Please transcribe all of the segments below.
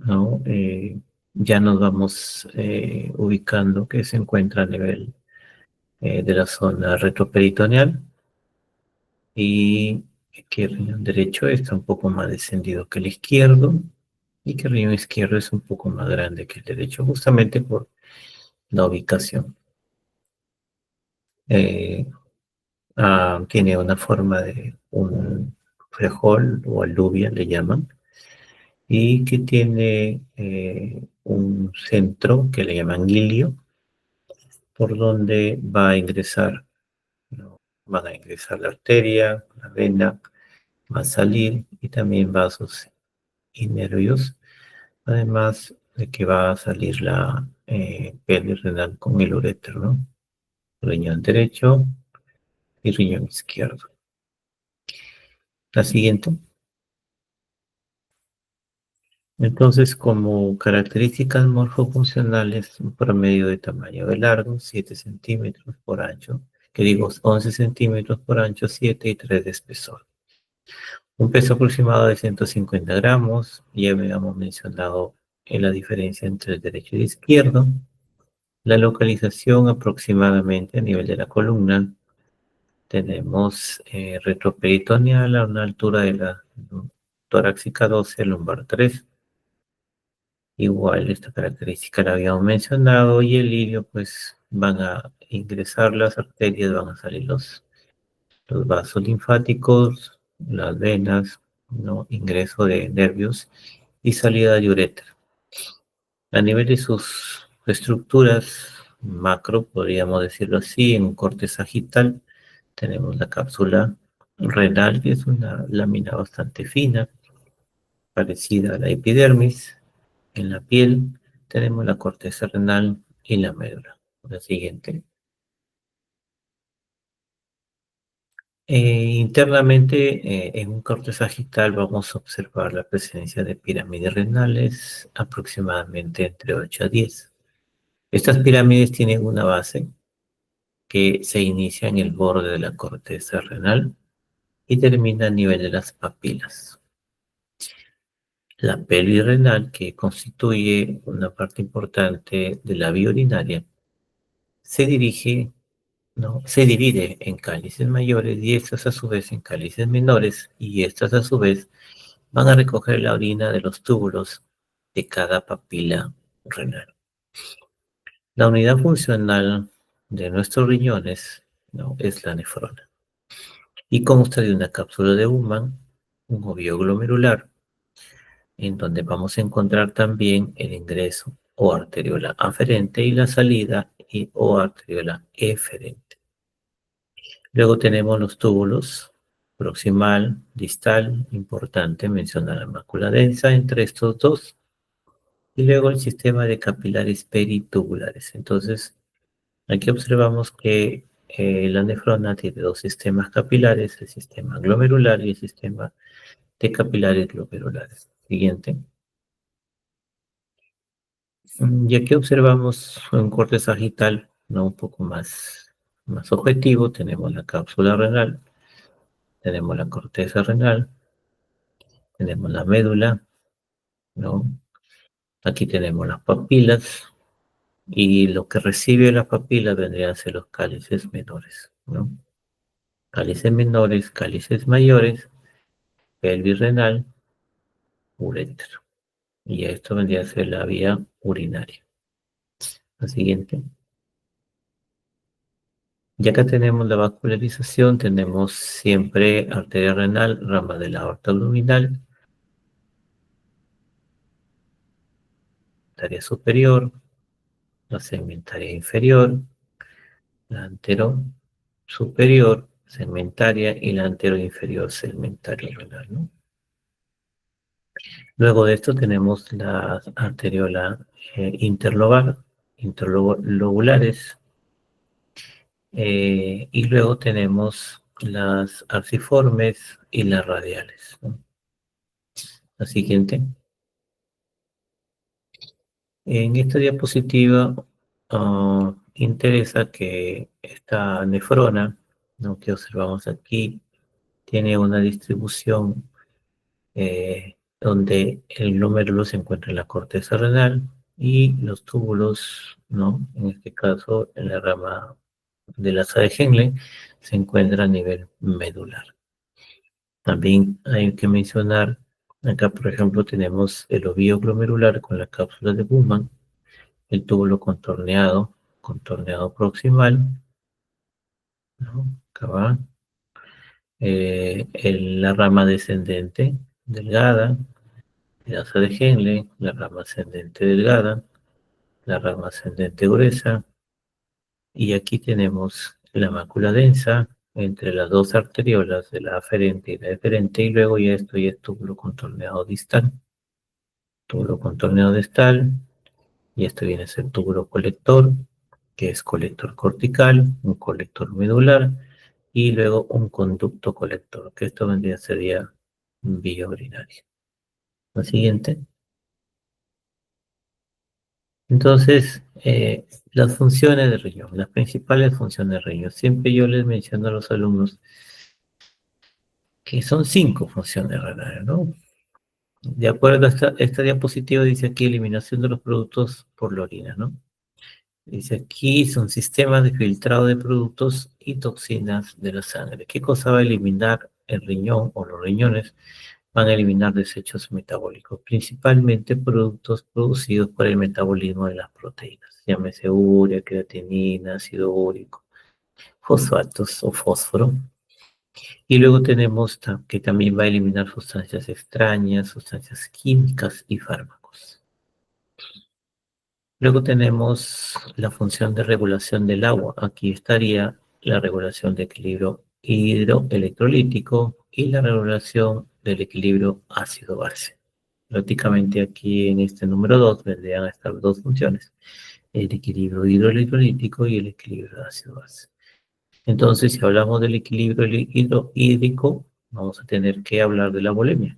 ¿no? Ya nos vamos ubicando que se encuentra a nivel de la zona retroperitoneal y que el riñón derecho está un poco más descendido que el izquierdo y que el riñón izquierdo es un poco más grande que el derecho, justamente por la ubicación. Eh, Tiene una forma de un frijol o alubia, le llaman, y que tiene un centro que le llaman ilio, por donde va a ingresar, ¿no? Van a ingresar la arteria, la vena, va a salir y también vasos y nervios, además de que va a salir la pelvis renal con el uréter, ¿no? Riñón derecho y riñón izquierdo. La siguiente. Entonces, como características morfofuncionales, un promedio de tamaño de largo, 7 centímetros por ancho, que digo 11 centímetros por ancho, 7 y 3 de espesor. Un peso aproximado de 150 gramos, ya habíamos mencionado la diferencia entre el derecho y el izquierdo, la localización aproximadamente a nivel de la columna, tenemos retroperitoneal a una altura de la torácica 12, lumbar 3. Igual esta característica la habíamos mencionado y el ilio pues van a ingresar las arterias, van a salir los vasos linfáticos, las venas, ¿no? Ingreso de nervios y salida de ureter. A nivel de sus estructuras macro, podríamos decirlo así, en un corte sagital tenemos la cápsula renal, que es una lámina bastante fina, parecida a la epidermis. En la piel tenemos la corteza renal y la médula. La siguiente. Internamente, en un corte sagital vamos a observar la presencia de pirámides renales, aproximadamente entre 8 a 10. Estas pirámides tienen una base que se inicia en el borde de la corteza renal y termina a nivel de las papilas. La pelvis renal, que constituye una parte importante de la vía urinaria, se dirige, ¿no? Se divide en cálices mayores y estas a su vez en cálices menores y estas a su vez van a recoger la orina de los túbulos de cada papila renal. La unidad funcional de nuestros riñones, ¿no? Es la nefrona y consta de una cápsula de Ullmann, un ovillo glomerular, en donde vamos a encontrar también el ingreso o arteriola aferente y la salida o arteriola eferente. Luego tenemos los túbulos proximal, distal, importante mencionar la mácula densa entre estos dos, y luego el sistema de capilares peritubulares. Entonces, aquí observamos que la nefrona tiene dos sistemas capilares, el sistema glomerular y el sistema de capilares glomerulares. Siguiente. Y aquí observamos un corte sagital, ¿no? Un poco más objetivo. Tenemos la cápsula renal, tenemos la corteza renal, tenemos la médula, ¿no? Aquí tenemos las papilas y lo que recibe las papilas vendrían a ser los cálices menores, ¿no? Cálices menores, cálices mayores, pelvis renal, uréter. Y esto vendría a ser la vía urinaria. La siguiente. Ya que tenemos la vascularización, tenemos siempre arteria renal, rama de la aorta abdominal, arteria superior, la segmentaria inferior, la antero superior segmentaria y la antero inferior segmentaria renal, ¿no? Luego de esto tenemos la arteriola interlobulares, y luego tenemos las arciformes y las radiales, ¿no? La siguiente. En esta diapositiva interesa que esta nefrona, ¿no? Que observamos aquí tiene una distribución donde el glomérulo se encuentra en la corteza renal y los túbulos, ¿no? En este caso, en la rama de la asa de Henle, se encuentra a nivel medular. También hay que mencionar, acá por ejemplo tenemos el ovillo glomerular con la cápsula de Bowman, el túbulo contorneado proximal, ¿no? Acá va. La rama descendente delgada, la asa de Henle, la rama ascendente delgada, la rama ascendente gruesa, y aquí tenemos la mácula densa entre las dos arteriolas de la aferente y la deferente, y luego ya esto ya es túbulo contorneado distal. Túbulo contorneado distal, y esto viene a ser túbulo colector, que es colector cortical, un colector medular, y luego un conducto colector, que esto sería vía urinaria. La siguiente. Entonces, las funciones del riñón, las principales funciones del riñón. Siempre yo les menciono a los alumnos que son 5 funciones renales, ¿no? De acuerdo a esta diapositiva, dice aquí eliminación de los productos por la orina, ¿no? Dice aquí son sistemas de filtrado de productos y toxinas de la sangre. ¿Qué cosa va a eliminar el riñón o los riñones? Van a eliminar desechos metabólicos, principalmente productos producidos por el metabolismo de las proteínas, llámese urea, creatinina, ácido úrico, fosfatos o fósforo. Y luego tenemos que también va a eliminar sustancias extrañas, sustancias químicas y fármacos. Luego tenemos la función de regulación del agua. Aquí estaría la regulación de equilibrio hidroelectrolítico y la regulación del equilibrio ácido-base. Prácticamente aquí en este número 2 vendrían a estar dos funciones, el equilibrio hidroelectrolítico y el equilibrio ácido-base. Entonces, si hablamos del equilibrio hídrico, vamos a tener que hablar de la volemia.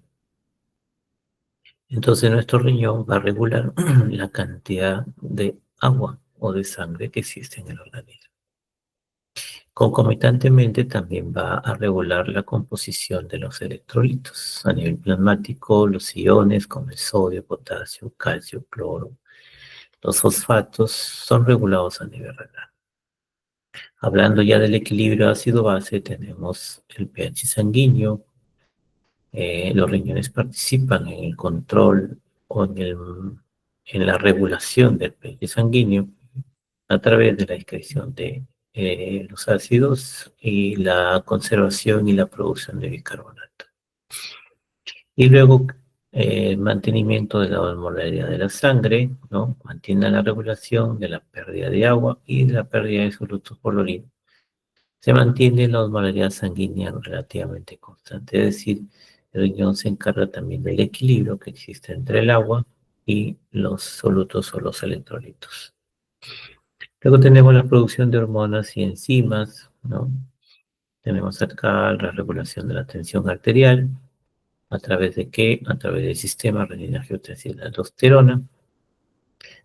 Entonces, nuestro riñón va a regular la cantidad de agua o de sangre que existe en el organismo. Concomitantemente, también va a regular la composición de los electrolitos. A nivel plasmático, los iones como el sodio, potasio, calcio, cloro, los fosfatos son regulados a nivel renal. Hablando ya del equilibrio ácido-base, tenemos el pH sanguíneo. Los riñones participan en el control o en la regulación del pH sanguíneo a través de la excreción de los ácidos y la conservación y la producción de bicarbonato. Y luego el mantenimiento de la osmolaridad de la sangre, ¿no? Mantiene la regulación de la pérdida de agua y de la pérdida de solutos por la orina. Se mantiene la osmolaridad sanguínea relativamente constante, es decir, el riñón se encarga también del equilibrio que existe entre el agua y los solutos o los electrolitos. Luego tenemos la producción de hormonas y enzimas, ¿no? Tenemos acá la regulación de la tensión arterial. ¿A través de qué? A través del sistema renina-angiotensina-aldosterona.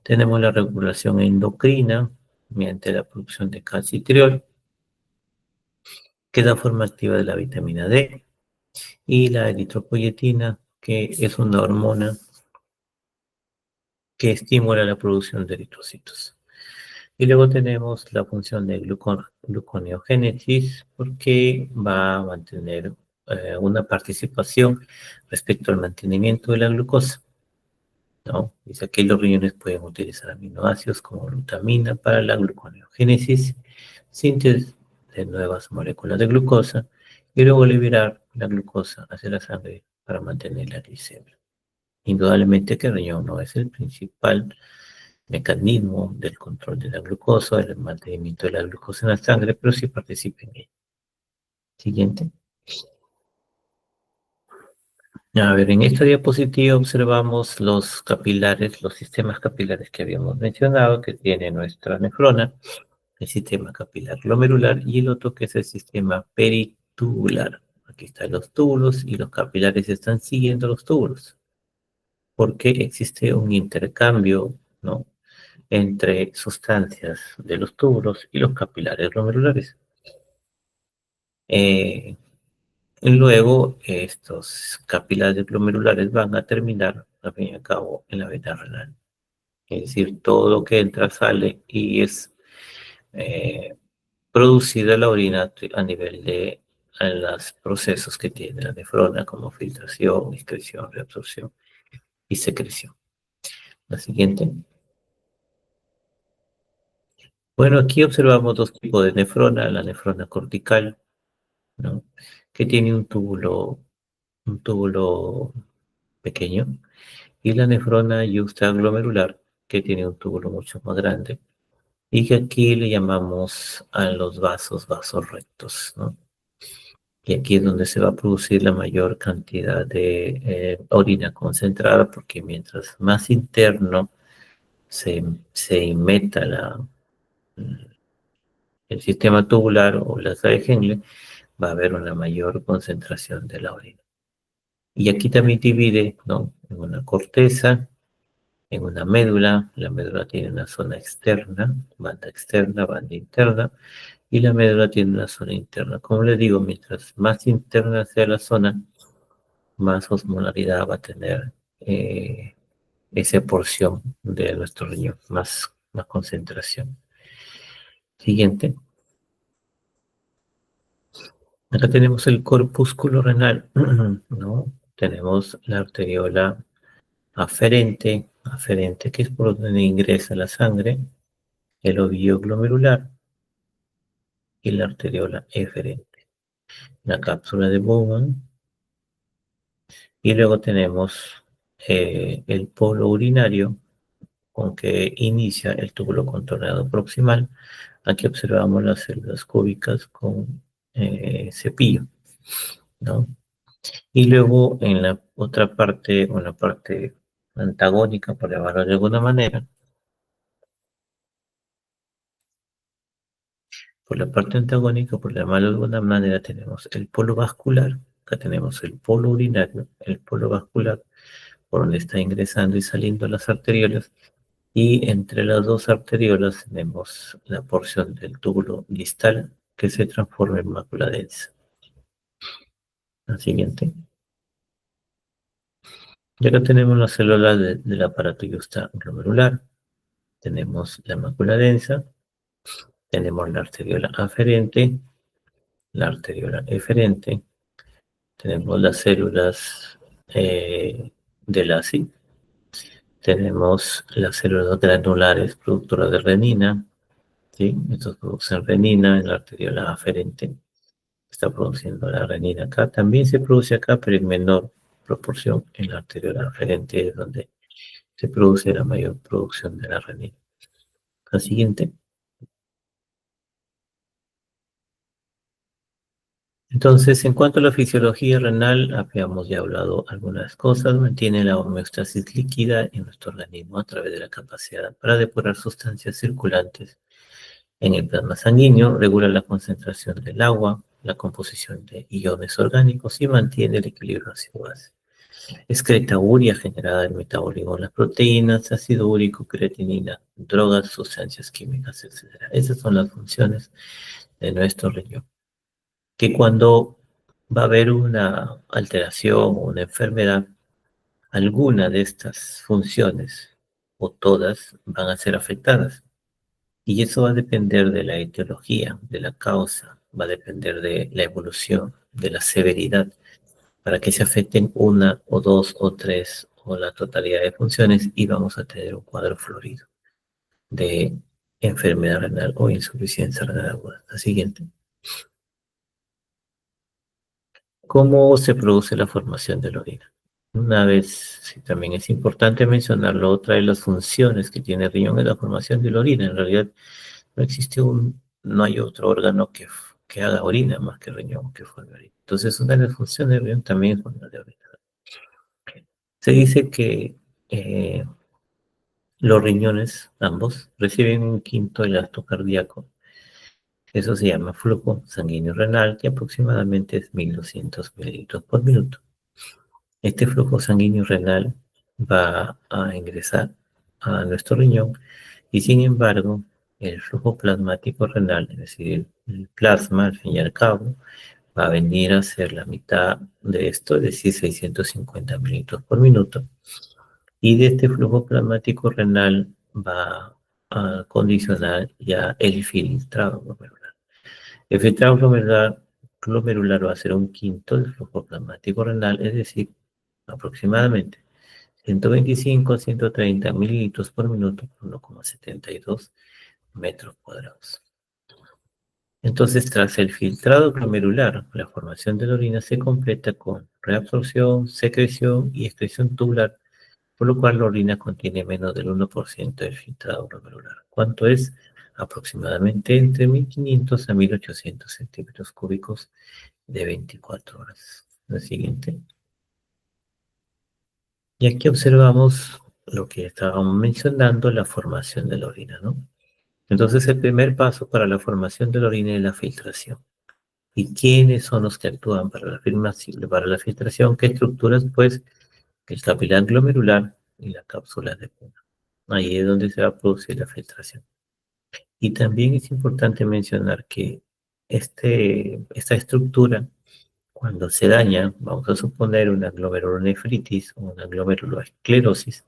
Tenemos la regulación endocrina mediante la producción de calcitriol, que es la forma activa de la vitamina D, y la eritropoyetina, que es una hormona que estimula la producción de eritrocitos. Y luego tenemos la función de gluconeogénesis, porque va a mantener una participación respecto al mantenimiento de la glucosa, ¿no? Dice que los riñones pueden utilizar aminoácidos como glutamina para la gluconeogénesis, síntesis de nuevas moléculas de glucosa, y luego liberar la glucosa hacia la sangre para mantener la glicemia. Indudablemente que el riñón no es el principal mecanismo del control de la glucosa, del mantenimiento de la glucosa en la sangre, pero sí participa en ello. Siguiente. A ver, en esta diapositiva observamos los capilares, los sistemas capilares que habíamos mencionado, que tiene nuestra nefrona, el sistema capilar glomerular y el otro que es el sistema peritubular. Aquí están los túbulos y los capilares están siguiendo los túbulos, porque existe un intercambio, ¿no? Entre sustancias de los túbulos y los capilares glomerulares. Y luego estos capilares glomerulares van a terminar, al fin y al cabo, en la vena renal. Es decir, todo lo que entra sale y es eh, producida la orina a nivel de los procesos que tiene la nefrona, como filtración, excreción, reabsorción y secreción. La siguiente. Bueno, aquí observamos dos tipos de nefrona, la nefrona cortical, ¿no? Que tiene un túbulo pequeño, y la nefrona yuxtaglomerular, que tiene un túbulo mucho más grande, y que aquí le llamamos a los vasos rectos, ¿no? Y aquí es donde se va a producir la mayor cantidad de orina concentrada, porque mientras más interno se meta el sistema tubular o la sala de Henle, va a haber una mayor concentración de la orina. Y aquí también divide, ¿no? En una corteza, en una médula. La médula tiene una zona externa, banda interna, y la médula tiene una zona interna. Como les digo, mientras más interna sea la zona, más osmolaridad va a tener esa porción de nuestro riñón, más concentración. Siguiente. Acá tenemos el corpúsculo renal, ¿no? Tenemos la arteriola aferente, que es por donde ingresa la sangre, el ovillo glomerular y la arteriola eferente. La cápsula de Bowman, y luego tenemos el polo urinario con que inicia el túbulo contorneado proximal. Aquí observamos las células cúbicas con cepillo, ¿no? Y luego en la otra parte, o en la parte antagónica, por llamarlo de alguna manera, por la parte antagónica, por llamarlo de alguna manera, tenemos el polo vascular. Acá tenemos el polo urinario, el polo vascular, por donde está ingresando y saliendo las arteriolas. Y entre las dos arteriolas tenemos la porción del túbulo distal que se transforma en mácula densa. La siguiente. Y acá tenemos las células del aparato glomerular. Tenemos la mácula densa, tenemos la arteriola aferente, la arteriola eferente, tenemos las células del ACI, tenemos las células granulares productoras de renina, ¿sí? Estos producen renina en la arteriola aferente, está produciendo la renina acá. También se produce acá, pero en menor proporción en la arteriola aferente, es donde se produce la mayor producción de la renina. La siguiente. Entonces, en cuanto a la fisiología renal, habíamos ya hablado algunas cosas. Mantiene la homeostasis líquida en nuestro organismo a través de la capacidad para depurar sustancias circulantes en el plasma sanguíneo, regula la concentración del agua, la composición de iones orgánicos y mantiene el equilibrio ácido-base. Excreta urea generada del metabolismo de las proteínas, ácido úrico, creatinina, drogas, sustancias químicas, etc. Esas son las funciones de nuestro riñón. Que cuando va a haber una alteración o una enfermedad, alguna de estas funciones o todas van a ser afectadas. Y eso va a depender de la etiología, de la causa, va a depender de la evolución, de la severidad, para que se afecten una o dos o tres o la totalidad de funciones, y vamos a tener un cuadro florido de enfermedad renal o insuficiencia renal aguda. La siguiente. ¿Cómo se produce la formación de la orina? Una vez, sí, también es importante mencionarlo, otra de las funciones que tiene el riñón es la formación de la orina. En realidad no hay otro órgano que haga orina más que el riñón que forme orina. Entonces, una de las funciones del riñón también es formar de orina. Se dice que los riñones, ambos, reciben un quinto del gasto cardíaco. Eso se llama flujo sanguíneo renal, que aproximadamente es 1.200 mililitros por minuto. Este flujo sanguíneo renal va a ingresar a nuestro riñón, y sin embargo, el flujo plasmático renal, es decir, el plasma, al fin y al cabo, va a venir a ser la mitad de esto, es decir, 650 mililitros por minuto. Y de este flujo plasmático renal va a condicionar ya el filtrado glomerular. El filtrado glomerular va a ser un quinto del flujo plasmático renal, es decir, aproximadamente 125 a 130 mililitros por minuto por 1,72 metros cuadrados. Entonces, tras el filtrado glomerular, la formación de la orina se completa con reabsorción, secreción y excreción tubular, por lo cual la orina contiene menos del 1% del filtrado glomerular. ¿Cuánto es? Aproximadamente entre 1500 a 1800 centímetros cúbicos de 24 horas. La siguiente. Y aquí observamos lo que estábamos mencionando, la formación de la orina, ¿no? Entonces, el primer paso para la formación de la orina es la filtración. ¿Y quiénes son los que actúan para la filtración? ¿Qué estructuras? Pues el capilar glomerular y la cápsula de Puna. Ahí es donde se va a producir la filtración. Y también es importante mencionar que esta estructura, cuando se daña, vamos a suponer una glomerulonefritis o una glomeruloesclerosis,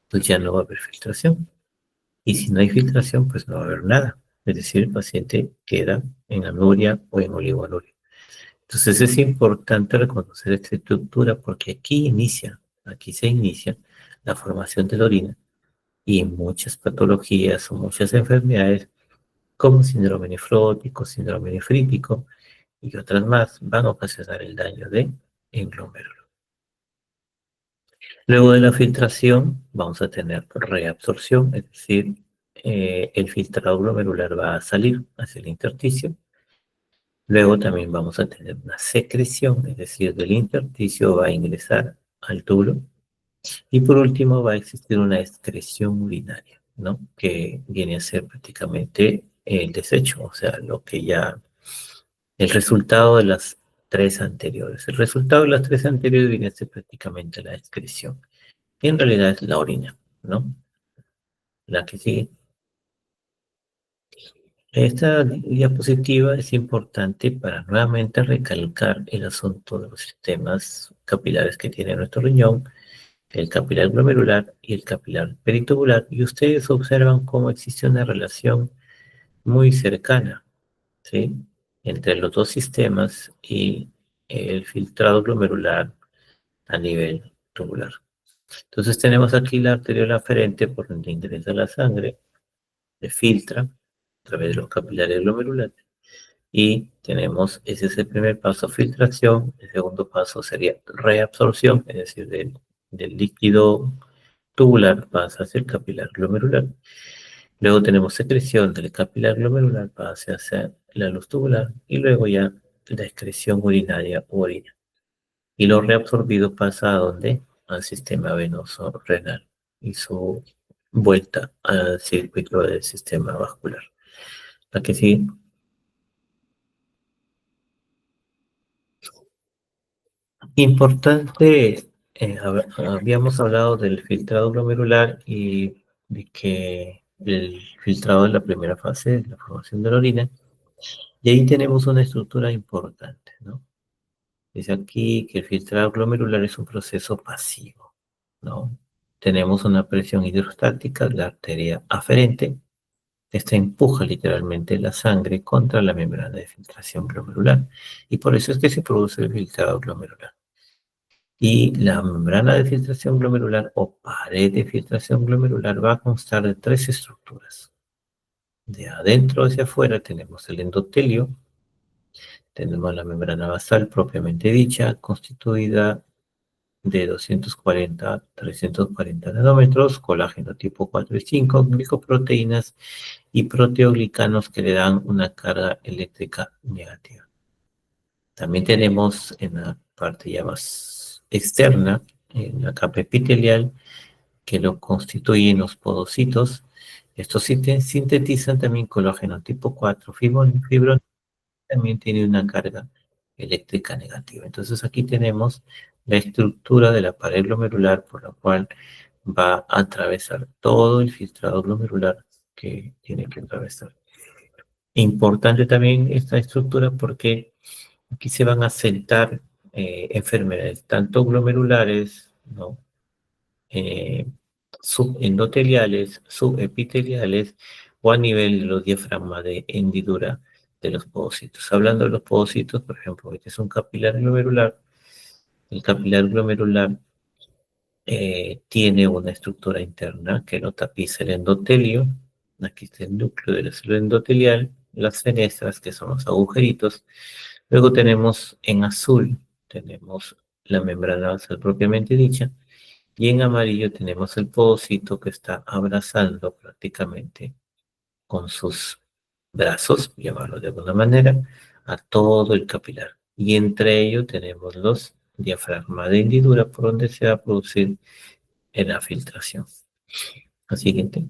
pues ya no va a haber filtración. Y si no hay filtración, pues no va a haber nada. Es decir, el paciente queda en anuria o en oligonuria. Entonces es importante reconocer esta estructura porque aquí se inicia la formación de la orina y muchas patologías o muchas enfermedades como síndrome nefrótico, síndrome nefrítico y otras más van a ocasionar el daño de glomérulo. Luego de la filtración vamos a tener reabsorción, es decir, el filtrado glomerular va a salir hacia el intersticio. Luego también vamos a tener una secreción, es decir, del intersticio va a ingresar al túbulo. Y por último va a existir una excreción urinaria, ¿no? Que viene a ser prácticamente el desecho, o sea, el resultado de las tres anteriores. El resultado de las tres anteriores viene a ser prácticamente la excreción. Y en realidad es la orina, ¿no? La que sigue. Esta diapositiva es importante para nuevamente recalcar el asunto de los sistemas capilares que tiene nuestro riñón, el capilar glomerular y el capilar peritubular, y ustedes observan cómo existe una relación muy cercana, ¿sí? Entre los dos sistemas y el filtrado glomerular a nivel tubular. Entonces tenemos aquí la arteriola aferente por donde ingresa la sangre, se filtra a través de los capilares glomerulares y ese es el primer paso, filtración. El segundo paso sería reabsorción, es decir, del líquido tubular pasa hacia el capilar glomerular. Luego tenemos secreción del capilar glomerular pasa hacia la luz tubular y luego ya la excreción urinaria u orina. Y lo reabsorbido pasa a dónde? Al sistema venoso renal y su vuelta al circuito del sistema vascular. La que sigue. Importante, habíamos hablado del filtrado glomerular y de que el filtrado es la primera fase de la formación de la orina, y ahí tenemos una estructura importante, ¿no? Dice aquí que el filtrado glomerular es un proceso pasivo, ¿no? Tenemos una presión hidrostática, la arteria aferente, esta empuja literalmente la sangre contra la membrana de filtración glomerular, y por eso es que se produce el filtrado glomerular. Y la membrana de filtración glomerular o pared de filtración glomerular va a constar de tres estructuras. De adentro hacia afuera tenemos el endotelio, tenemos la membrana basal propiamente dicha, constituida de 240 a 340 nanómetros, colágeno tipo 4 y 5, glicoproteínas y proteoglicanos que le dan una carga eléctrica negativa. También tenemos en la parte ya más externa, en la capa epitelial, que lo constituyen los podocitos. Estos sintetizan también colágeno tipo 4, fibro también tiene una carga eléctrica negativa. Entonces aquí tenemos la estructura de la pared glomerular por la cual va a atravesar todo el filtrado glomerular que tiene que atravesar. Importante también esta estructura porque Aquí se van a sentar enfermedades tanto glomerulares, ¿no? eh, subendoteliales, subepiteliales o a nivel de los diafragmas de hendidura de los podocitos. Hablando de los podocitos, por ejemplo, este es un capilar glomerular. El capilar glomerular tiene una estructura interna que lo tapiza el endotelio. Aquí está el núcleo de la célula endotelial, las fenestras, que son los agujeritos. Luego tenemos en azul, tenemos la membrana basal propiamente dicha, y en amarillo tenemos el podocito que está abrazando prácticamente con sus brazos, llamarlo de alguna manera, a todo el capilar. Y entre ellos tenemos los diafragmas de hendidura por donde se va a producir la filtración. La siguiente.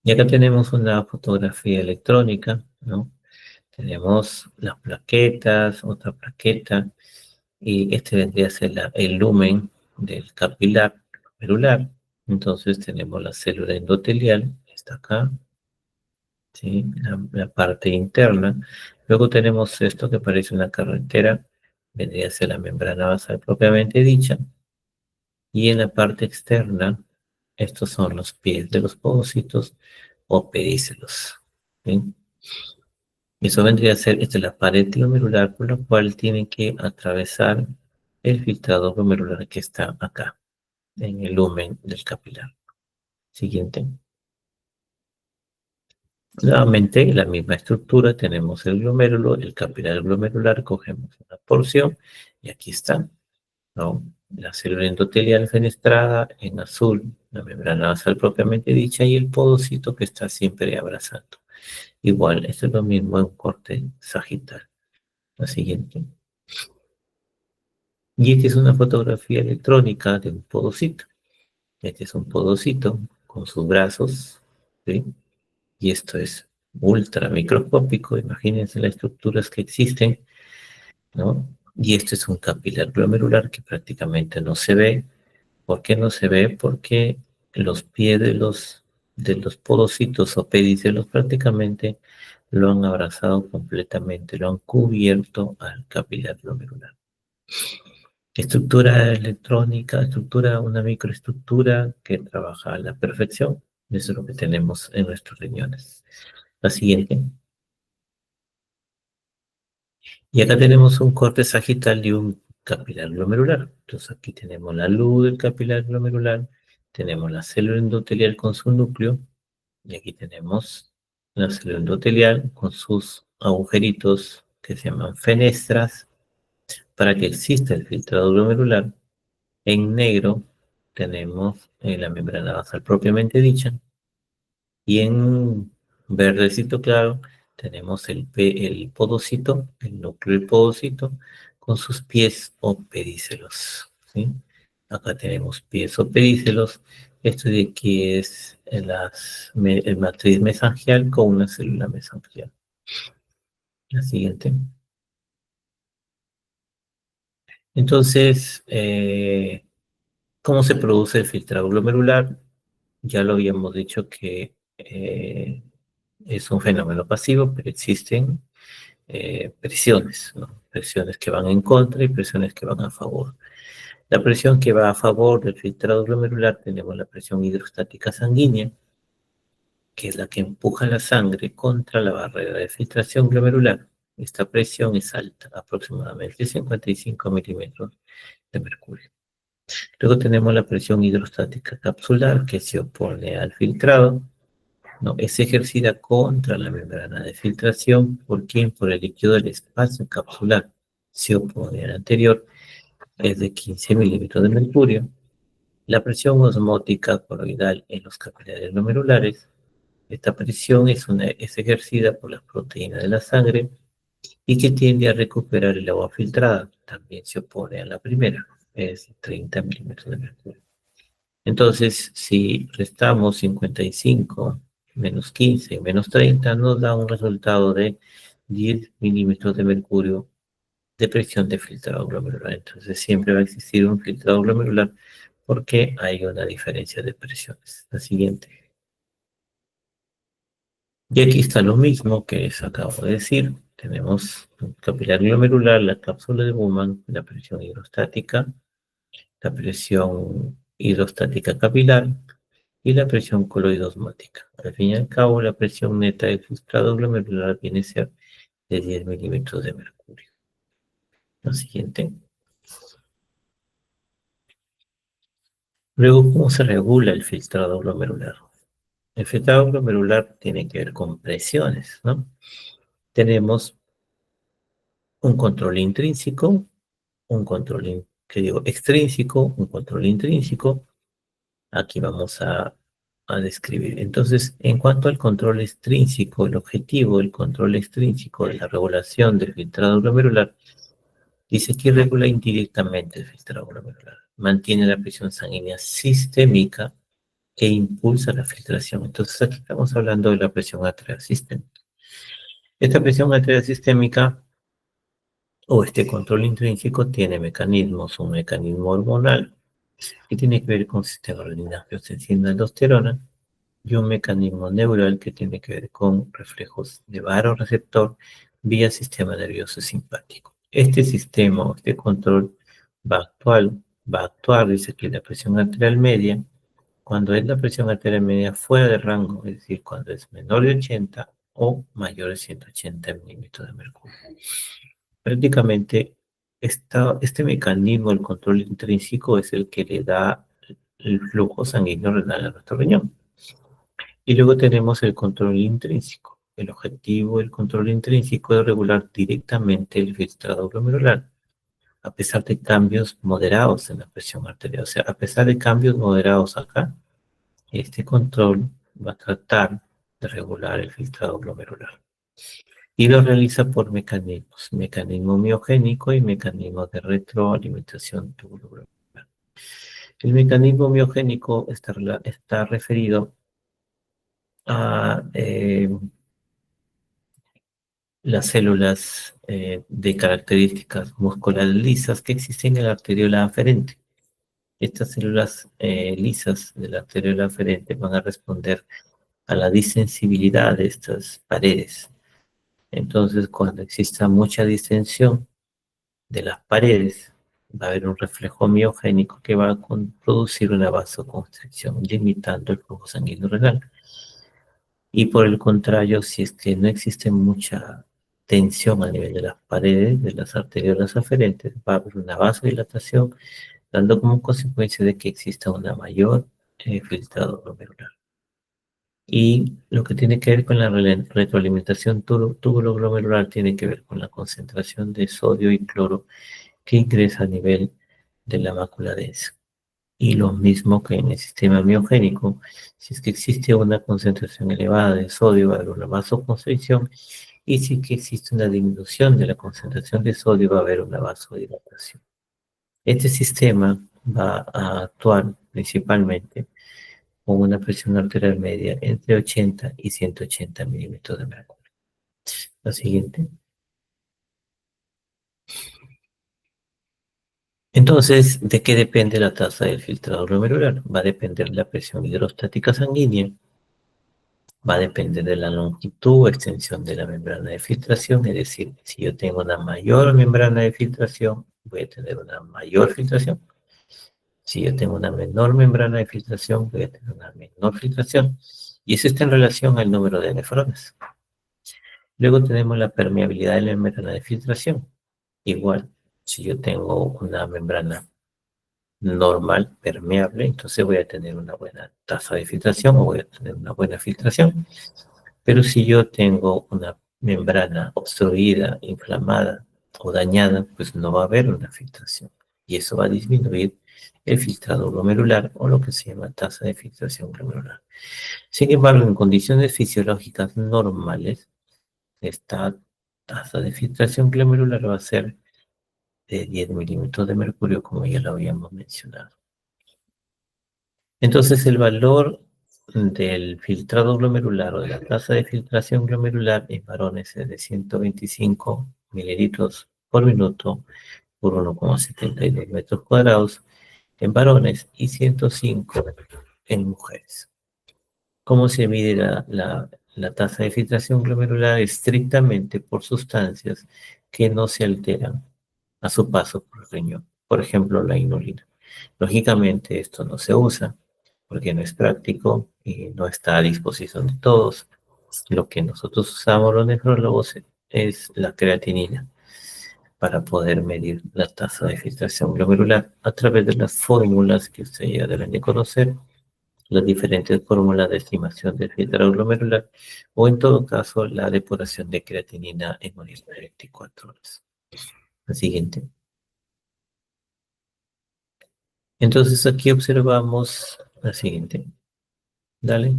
Y acá tenemos una fotografía electrónica, ¿no? Tenemos las plaquetas, otra plaqueta, y este vendría a ser el lumen del capilar glomerular. Entonces tenemos la célula endotelial, está acá, ¿sí? La parte interna. Luego tenemos esto que parece una carretera, vendría a ser la membrana basal propiamente dicha. Y en la parte externa, estos son los pies de los podocitos o pedícelos, ¿sí? Eso vendría a ser, esta es la pared glomerular por la cual tienen que atravesar el filtrado glomerular que está acá, en el lumen del capilar. Siguiente. Nuevamente, la misma estructura, tenemos el glomérulo, el capilar glomerular, cogemos una porción y aquí está, ¿no? La célula endotelial fenestrada en azul, la membrana basal propiamente dicha y el podocito que está siempre abrazando. Igual, esto es lo mismo en corte sagital. La siguiente. Y esta es una fotografía electrónica de un podocito. Este es un podocito con sus brazos, ¿sí? Y esto es ultra microscópico, imagínense las estructuras que existen, ¿no? Y esto es un capilar glomerular que prácticamente no se ve. ¿Por qué no se ve? Porque los pies de los podocitos o pedicelos prácticamente lo han abrazado completamente, lo han cubierto al capilar glomerular. Estructura electrónica, una microestructura que trabaja a la perfección. Eso es lo que tenemos en nuestros riñones. La siguiente. Y acá tenemos un corte sagital de un capilar glomerular. Entonces aquí tenemos la luz del capilar glomerular, tenemos la célula endotelial con su núcleo, y aquí tenemos la célula endotelial con sus agujeritos que se llaman fenestras para que exista el filtrado glomerular. En negro tenemos la membrana basal propiamente dicha, y en verdecito claro tenemos el podocito, el núcleo del podocito, con sus pies o pedícelos, ¿sí? Acá tenemos pies o pedícelos. Esto de aquí es el matriz mesangial con una célula mesangial. La siguiente. Entonces, ¿cómo se produce el filtrado glomerular? Ya lo habíamos dicho que es un fenómeno pasivo, pero existen presiones, ¿no? Presiones que van en contra y presiones que van a favor. La presión que va a favor del filtrado glomerular, tenemos la presión hidrostática sanguínea, que es la que empuja la sangre contra la barrera de filtración glomerular. Esta presión es alta, aproximadamente 55 milímetros de mercurio. Luego tenemos la presión hidrostática capsular, que se opone al filtrado, ¿no? Es ejercida contra la membrana de filtración. ¿Por quién? Por el líquido del espacio capsular. Se opone al anterior, es de 15 milímetros de mercurio. La presión osmótica coroidal en los capilares glomerulares. Esta presión es ejercida por las proteínas de la sangre y que tiende a recuperar el agua filtrada. También se opone a la primera, es 30 milímetros de mercurio. Entonces, si restamos 55 menos 15 menos 30, nos da un resultado de 10 milímetros de mercurio de presión de filtrado glomerular. Entonces, siempre va a existir un filtrado glomerular porque hay una diferencia de presiones. La siguiente. Y aquí está lo mismo que les acabo de decir. tenemos un capilar glomerular, la cápsula de Bowman, la presión hidrostática, la presión hidrostática capilar y la presión coloidosmótica. Al fin y al cabo, la presión neta del filtrado glomerular viene a ser de 10 milímetros de mercurio. Lo siguiente. Luego, ¿cómo se regula el filtrado glomerular? El filtrado glomerular tiene que ver con presiones, ¿no? Tenemos un control intrínseco, un control, extrínseco, un control intrínseco. Aquí vamos a describir. Entonces, en cuanto al control extrínseco, el objetivo del control extrínseco de la regulación del filtrado glomerular dice que regula indirectamente el filtrado glomerular, mantiene la presión sanguínea sistémica e impulsa la filtración. Entonces, aquí estamos hablando de la presión arterial sistémica. Esta presión arterial sistémica o este control intrínseco tiene mecanismos, un mecanismo hormonal que tiene que ver con el sistema renina angiotensina aldosterona y un mecanismo neural que tiene que ver con reflejos de vasoreceptor vía sistema nervioso simpático. Este sistema, este control va a actuar, dice que la presión arterial media, cuando es la presión arterial media fuera de rango, es decir, cuando es menor de 80 o mayor de 180 milímetros de mercurio. Prácticamente, este mecanismo, el control intrínseco, es el que le da el flujo sanguíneo renal a nuestro riñón. Y luego tenemos el control intrínseco. El objetivo del control intrínseco es regular directamente el filtrado glomerular, a pesar de cambios moderados en la presión arterial. O sea, a pesar de cambios moderados acá, este control va a tratar de regular el filtrado glomerular. Y lo realiza por mecanismos, mecanismo miogénico y mecanismo de retroalimentación tubular. El mecanismo miogénico está referido a las células de características musculares lisas que existen en la arteriola aferente. Estas células lisas de la arteriola aferente van a responder a la distensibilidad de estas paredes. Entonces, cuando exista mucha distensión de las paredes, va a haber un reflejo miogénico que va a producir una vasoconstricción, limitando el flujo sanguíneo renal. Y por el contrario, si es que no existe mucha tensión a nivel de las paredes de las arteriolas aferentes, va a haber una vasodilatación, dando como consecuencia de que exista una mayor filtrado glomerular. Y lo que tiene que ver con la retroalimentación tubuloglomerular tiene que ver con la concentración de sodio y cloro que ingresa a nivel de la mácula densa. Y lo mismo que en el sistema miogénico, si es que existe una concentración elevada de sodio, va a haber una vasoconstricción, y si es que existe una disminución de la concentración de sodio, va a haber una vasodilatación. Este sistema va a actuar principalmente con una presión arterial media entre 80 y 180 milímetros de mercurio. La siguiente. Entonces, ¿de qué depende la tasa del filtrado glomerular? Va a depender de la presión hidrostática sanguínea, va a depender de la longitud o extensión de la membrana de filtración, es decir, si yo tengo una mayor membrana de filtración, voy a tener una mayor filtración. Si yo tengo una menor membrana de filtración, voy a tener una menor filtración. Y eso está en relación al número de nefrones. Luego tenemos la permeabilidad de la membrana de filtración. Igual, si yo tengo una membrana normal, permeable, entonces voy a tener una buena tasa de filtración o voy a tener una buena filtración. Pero si yo tengo una membrana obstruida, inflamada o dañada, pues no va a haber una filtración. Y eso va a disminuir el filtrado glomerular o lo que se llama tasa de filtración glomerular. Sin embargo, en condiciones fisiológicas normales, esta tasa de filtración glomerular va a ser de 10 milímetros de mercurio, como ya lo habíamos mencionado. Entonces, el valor del filtrado glomerular o de la tasa de filtración glomerular en varones es de 125 mililitros por minuto por 1,72 metros cuadrados en varones y 105 en mujeres. ¿Cómo se mide la tasa de filtración glomerular estrictamente por sustancias que no se alteran a su paso por el riñón. Por ejemplo, la inulina. Lógicamente, esto no se usa porque no es práctico y no está a disposición de todos. Lo que nosotros usamos los nefrólogos es la creatinina para poder medir la tasa de filtración glomerular a través de las fórmulas que ustedes ya deben de conocer, las diferentes fórmulas de estimación del filtrado glomerular o en todo caso la depuración de creatinina en un de 24 horas. La siguiente. Entonces aquí observamos la siguiente. Dale.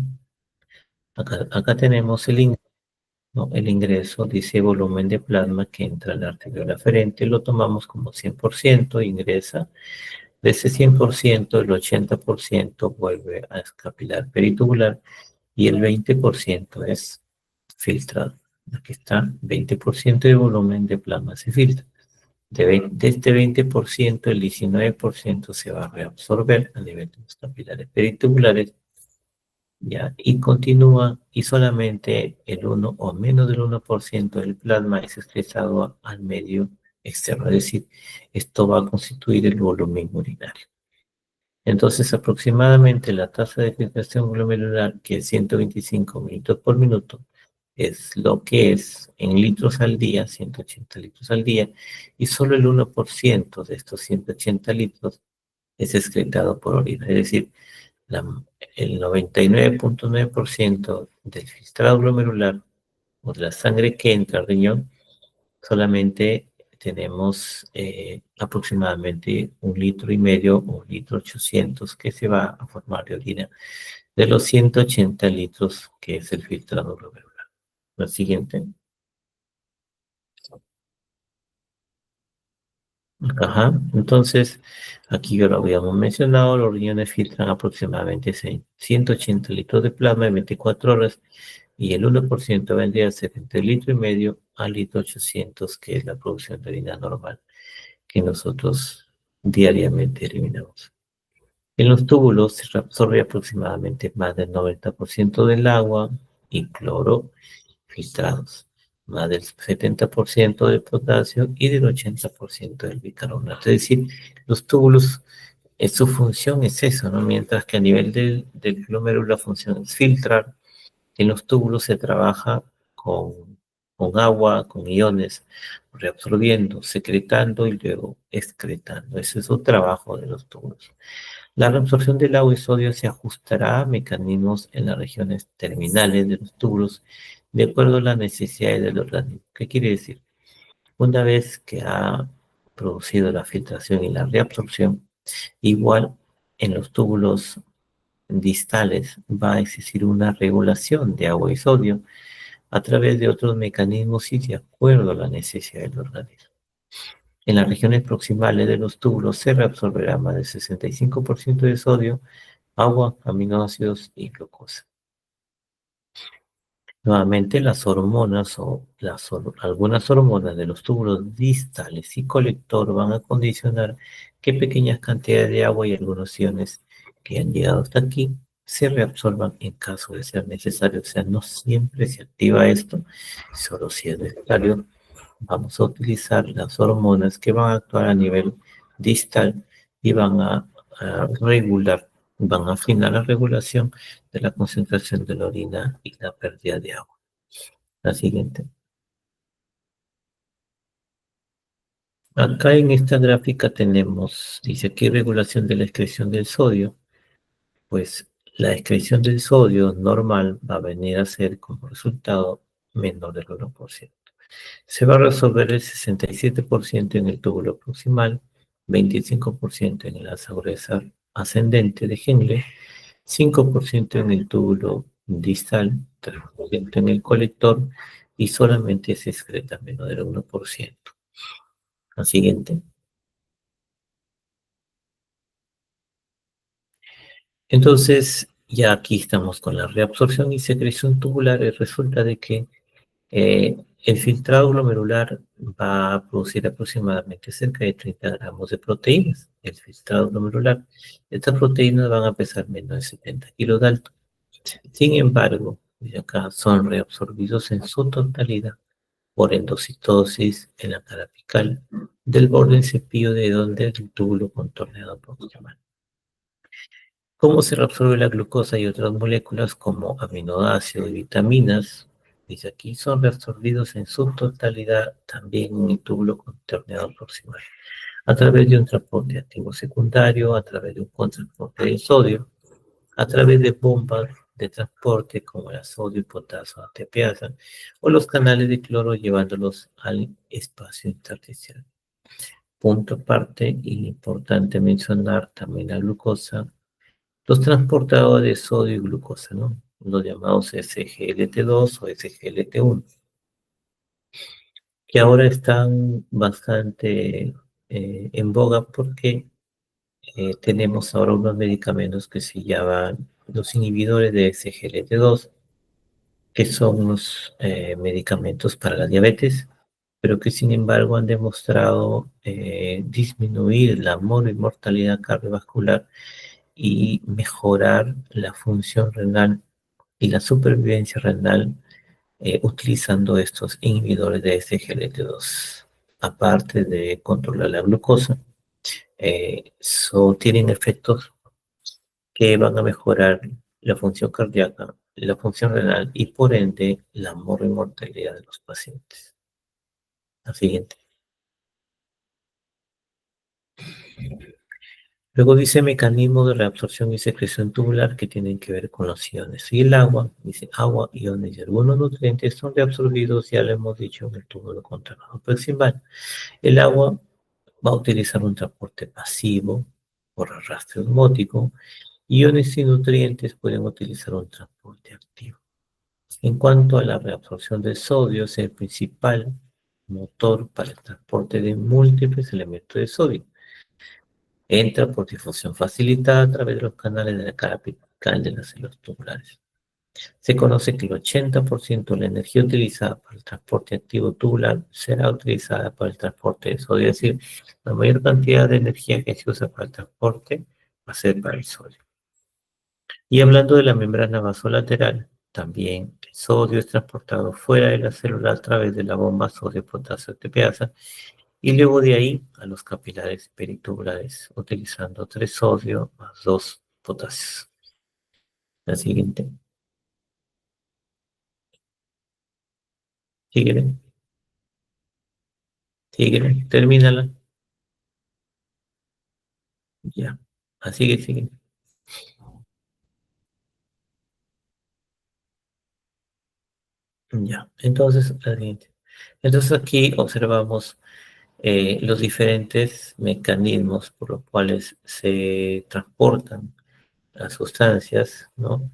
Acá tenemos ¿no? El ingreso, dice volumen de plasma que entra al arterial aferente, lo tomamos como 100%, ingresa. De ese 100%, el 80% vuelve a capilar peritubular y el 20% es filtrado. Aquí está, 20% de volumen de plasma se filtra. De este 20%, el 19% se va a reabsorber a nivel de los capilares peritubulares, ¿ya? Y continúa, y solamente el 1 o menos del 1% del plasma es excretado al medio externo. Es decir, esto va a constituir el volumen urinario. Entonces, aproximadamente la tasa de filtración glomerular, que es 125 minutos por minuto, es lo que es en litros al día, 180 litros al día, y solo el 1% de estos 180 litros es excretado por orina. Es decir, el 99.9% del filtrado glomerular o de la sangre que entra al riñón, solamente tenemos aproximadamente 1,5 litros o 1,800 que se va a formar de orina de los 180 litros que es el filtrado glomerular. La siguiente. Ajá, entonces aquí ya lo habíamos mencionado, los riñones filtran aproximadamente 180 litros de plasma en 24 horas y el 1% vendría a ser entre 1,5 litros a 1,800 litros, que es la producción de orina normal que nosotros diariamente eliminamos. En los túbulos se reabsorbe aproximadamente más del 90% del agua y cloro filtrados, más del 70% del potasio y del 80% del bicarbonato. Es decir, los túbulos, su función es eso, ¿no? Mientras que a nivel del glomérulo la función es filtrar, en los túbulos se trabaja con agua, con iones, reabsorbiendo, secretando y luego excretando. Ese es su trabajo de los túbulos. La reabsorción del agua y sodio se ajustará a mecanismos en las regiones terminales de los túbulos de acuerdo a las necesidades del organismo. ¿Qué quiere decir? Una vez que ha producido la filtración y la reabsorción, igual en los túbulos distales va a existir una regulación de agua y sodio a través de otros mecanismos y de acuerdo a la necesidad del organismo. En las regiones proximales de los túbulos se reabsorberá más del 65% de sodio, agua, aminoácidos y glucosa. Nuevamente, las hormonas o algunas hormonas de los túbulos distales y colector van a condicionar que pequeñas cantidades de agua y algunos iones que han llegado hasta aquí se reabsorban en caso de ser necesario. O sea, no siempre se activa esto, solo si es necesario. Vamos a utilizar las hormonas que van a actuar a nivel distal y van a regular, van a afinar la regulación de la concentración de la orina y la pérdida de agua. La siguiente. Acá en esta gráfica tenemos, dice aquí regulación de la excreción del sodio. Pues la excreción del sodio normal va a venir a ser como resultado menor del 1%. Se va a resolver el 67% en el túbulo proximal, 25% en el asa gruesa ascendente de Henle, 5% en el túbulo distal, 3% en el colector y solamente se excreta menos del 1%. La siguiente. Entonces, ya aquí estamos con la reabsorción y secreción tubular. Resulta de que el filtrado glomerular va a producir aproximadamente cerca de 30 gramos de proteínas. El filtrado glomerular. Estas proteínas van a pesar menos de 70 kilos de alto. Sin embargo, dice acá, son reabsorbidos en su totalidad por endocitosis en la cara apical del borde del cepillo de donde el túbulo contorneado proximal. ¿Cómo se reabsorbe la glucosa y otras moléculas como aminoácidos y vitaminas? Dice aquí, son reabsorbidos en su totalidad también en el túbulo contorneado proximal, a través de un transporte activo secundario, a través de un contrasporte de sodio, a través de bombas de transporte como la sodio y potasio ATPasa, o los canales de cloro llevándolos al espacio intersticial. Punto aparte, y importante mencionar también la glucosa, los transportadores de sodio y glucosa, ¿no? Los llamados SGLT2 o SGLT1, que ahora están bastante en boga porque tenemos ahora unos medicamentos que se llaman los inhibidores de SGLT2, que son unos medicamentos para la diabetes, pero que sin embargo han demostrado disminuir la mortalidad cardiovascular y mejorar la función renal y la supervivencia renal utilizando estos inhibidores de SGLT2. Aparte de controlar la glucosa, tienen efectos que van a mejorar la función cardíaca, la función renal y por ende la mortalidad de los pacientes. La siguiente. Luego dice mecanismos de reabsorción y secreción tubular que tienen que ver con los iones. Y el agua, dice agua, iones y algunos nutrientes son reabsorbidos, ya lo hemos dicho, en el túbulo contornado proximal. El agua va a utilizar un transporte pasivo por arrastre osmótico. Iones y nutrientes pueden utilizar un transporte activo. En cuanto a la reabsorción del sodio, es el principal motor para el transporte de múltiples elementos de sodio. Entra por difusión facilitada a través de los canales de la cara apical de las células tubulares. Se conoce que el 80% de la energía utilizada para el transporte activo tubular será utilizada para el transporte de sodio, es decir, la mayor cantidad de energía que se usa para el transporte va a ser para el sodio. Y hablando de la membrana vasolateral, también el sodio es transportado fuera de la célula a través de la bomba sodio-potasio ATPasa y luego de ahí a los capilares peritubulares, utilizando 3 sodio más 2 potasios. La siguiente. Síguele, síguele, termínala. Ya. Así que sigue. Ya. Entonces, la siguiente. Entonces aquí observamos los diferentes mecanismos por los cuales se transportan las sustancias, ¿no?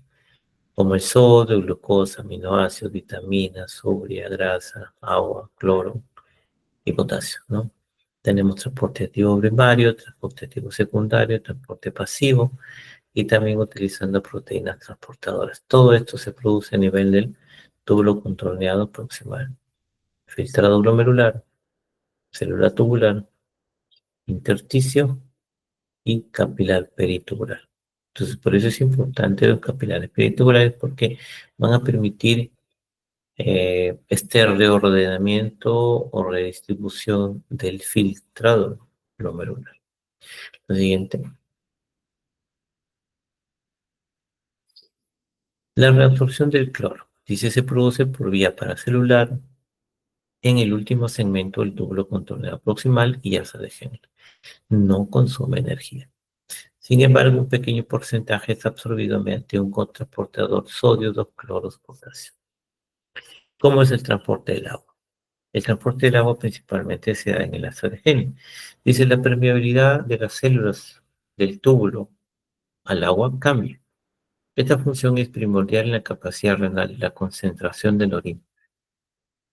Como el sodio, glucosa, aminoácidos, vitaminas, sombra, grasa, agua, cloro y potasio, ¿no? Tenemos transporte activo primario, transporte activo secundario, transporte pasivo y también utilizando proteínas transportadoras. Todo esto se produce a nivel del túbulo contorneado proximal, filtrado glomerular, célula tubular, intersticio y capilar peritubular. Entonces, por eso es importante los capilares peritubulares porque van a permitir este reordenamiento o redistribución del filtrado glomerular. Lo siguiente, la reabsorción del cloro. Dice se produce por vía paracelular en el último segmento del túbulo contorneado proximal y asa de género. No consume energía. Sin embargo, un pequeño porcentaje es absorbido mediante un contraportador sodio 2 cloros potasio. ¿Cómo es el transporte del agua? El transporte del agua principalmente se da en el asa de Henle. Dice la permeabilidad de las células del túbulo al agua cambia. Esta función es primordial en la capacidad renal y la concentración del orina.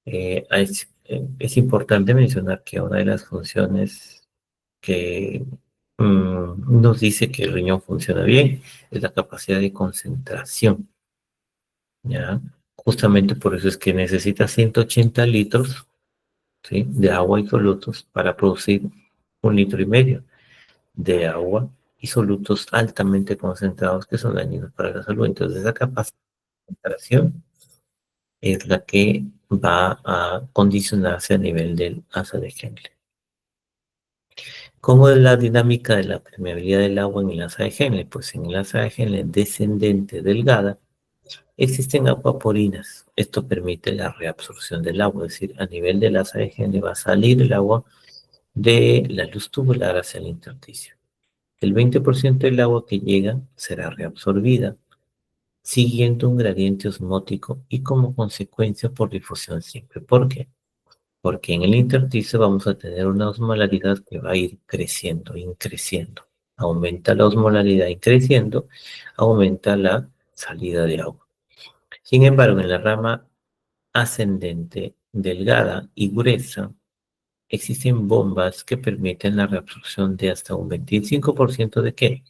Es importante mencionar que una de las funciones que nos dice que el riñón funciona bien es la capacidad de concentración, ¿ya? Justamente por eso es que necesita 180 litros, ¿sí?, de agua y solutos para producir 1,5 litros de agua y solutos altamente concentrados que son dañinos para la salud. Entonces, esa capacidad de concentración es la que va a condicionarse a nivel del asa de Henle. ¿Cómo es la dinámica de la permeabilidad del agua en el asa de Henle? Pues en el asa de Henle descendente delgada existen acuaporinas. Esto permite la reabsorción del agua, es decir, a nivel del asa de Henle va a salir el agua de la luz tubular hacia el intersticio. El 20% del agua que llega será reabsorbida, siguiendo un gradiente osmótico y como consecuencia por difusión simple. ¿Por qué? Porque en el intersticio vamos a tener una osmolaridad que va a ir creciendo, increciendo. Aumenta la osmolaridad increciendo, aumenta la salida de agua. Sin embargo, en la rama ascendente, delgada y gruesa, existen bombas que permiten la reabsorción de hasta un 25% de ¿qué?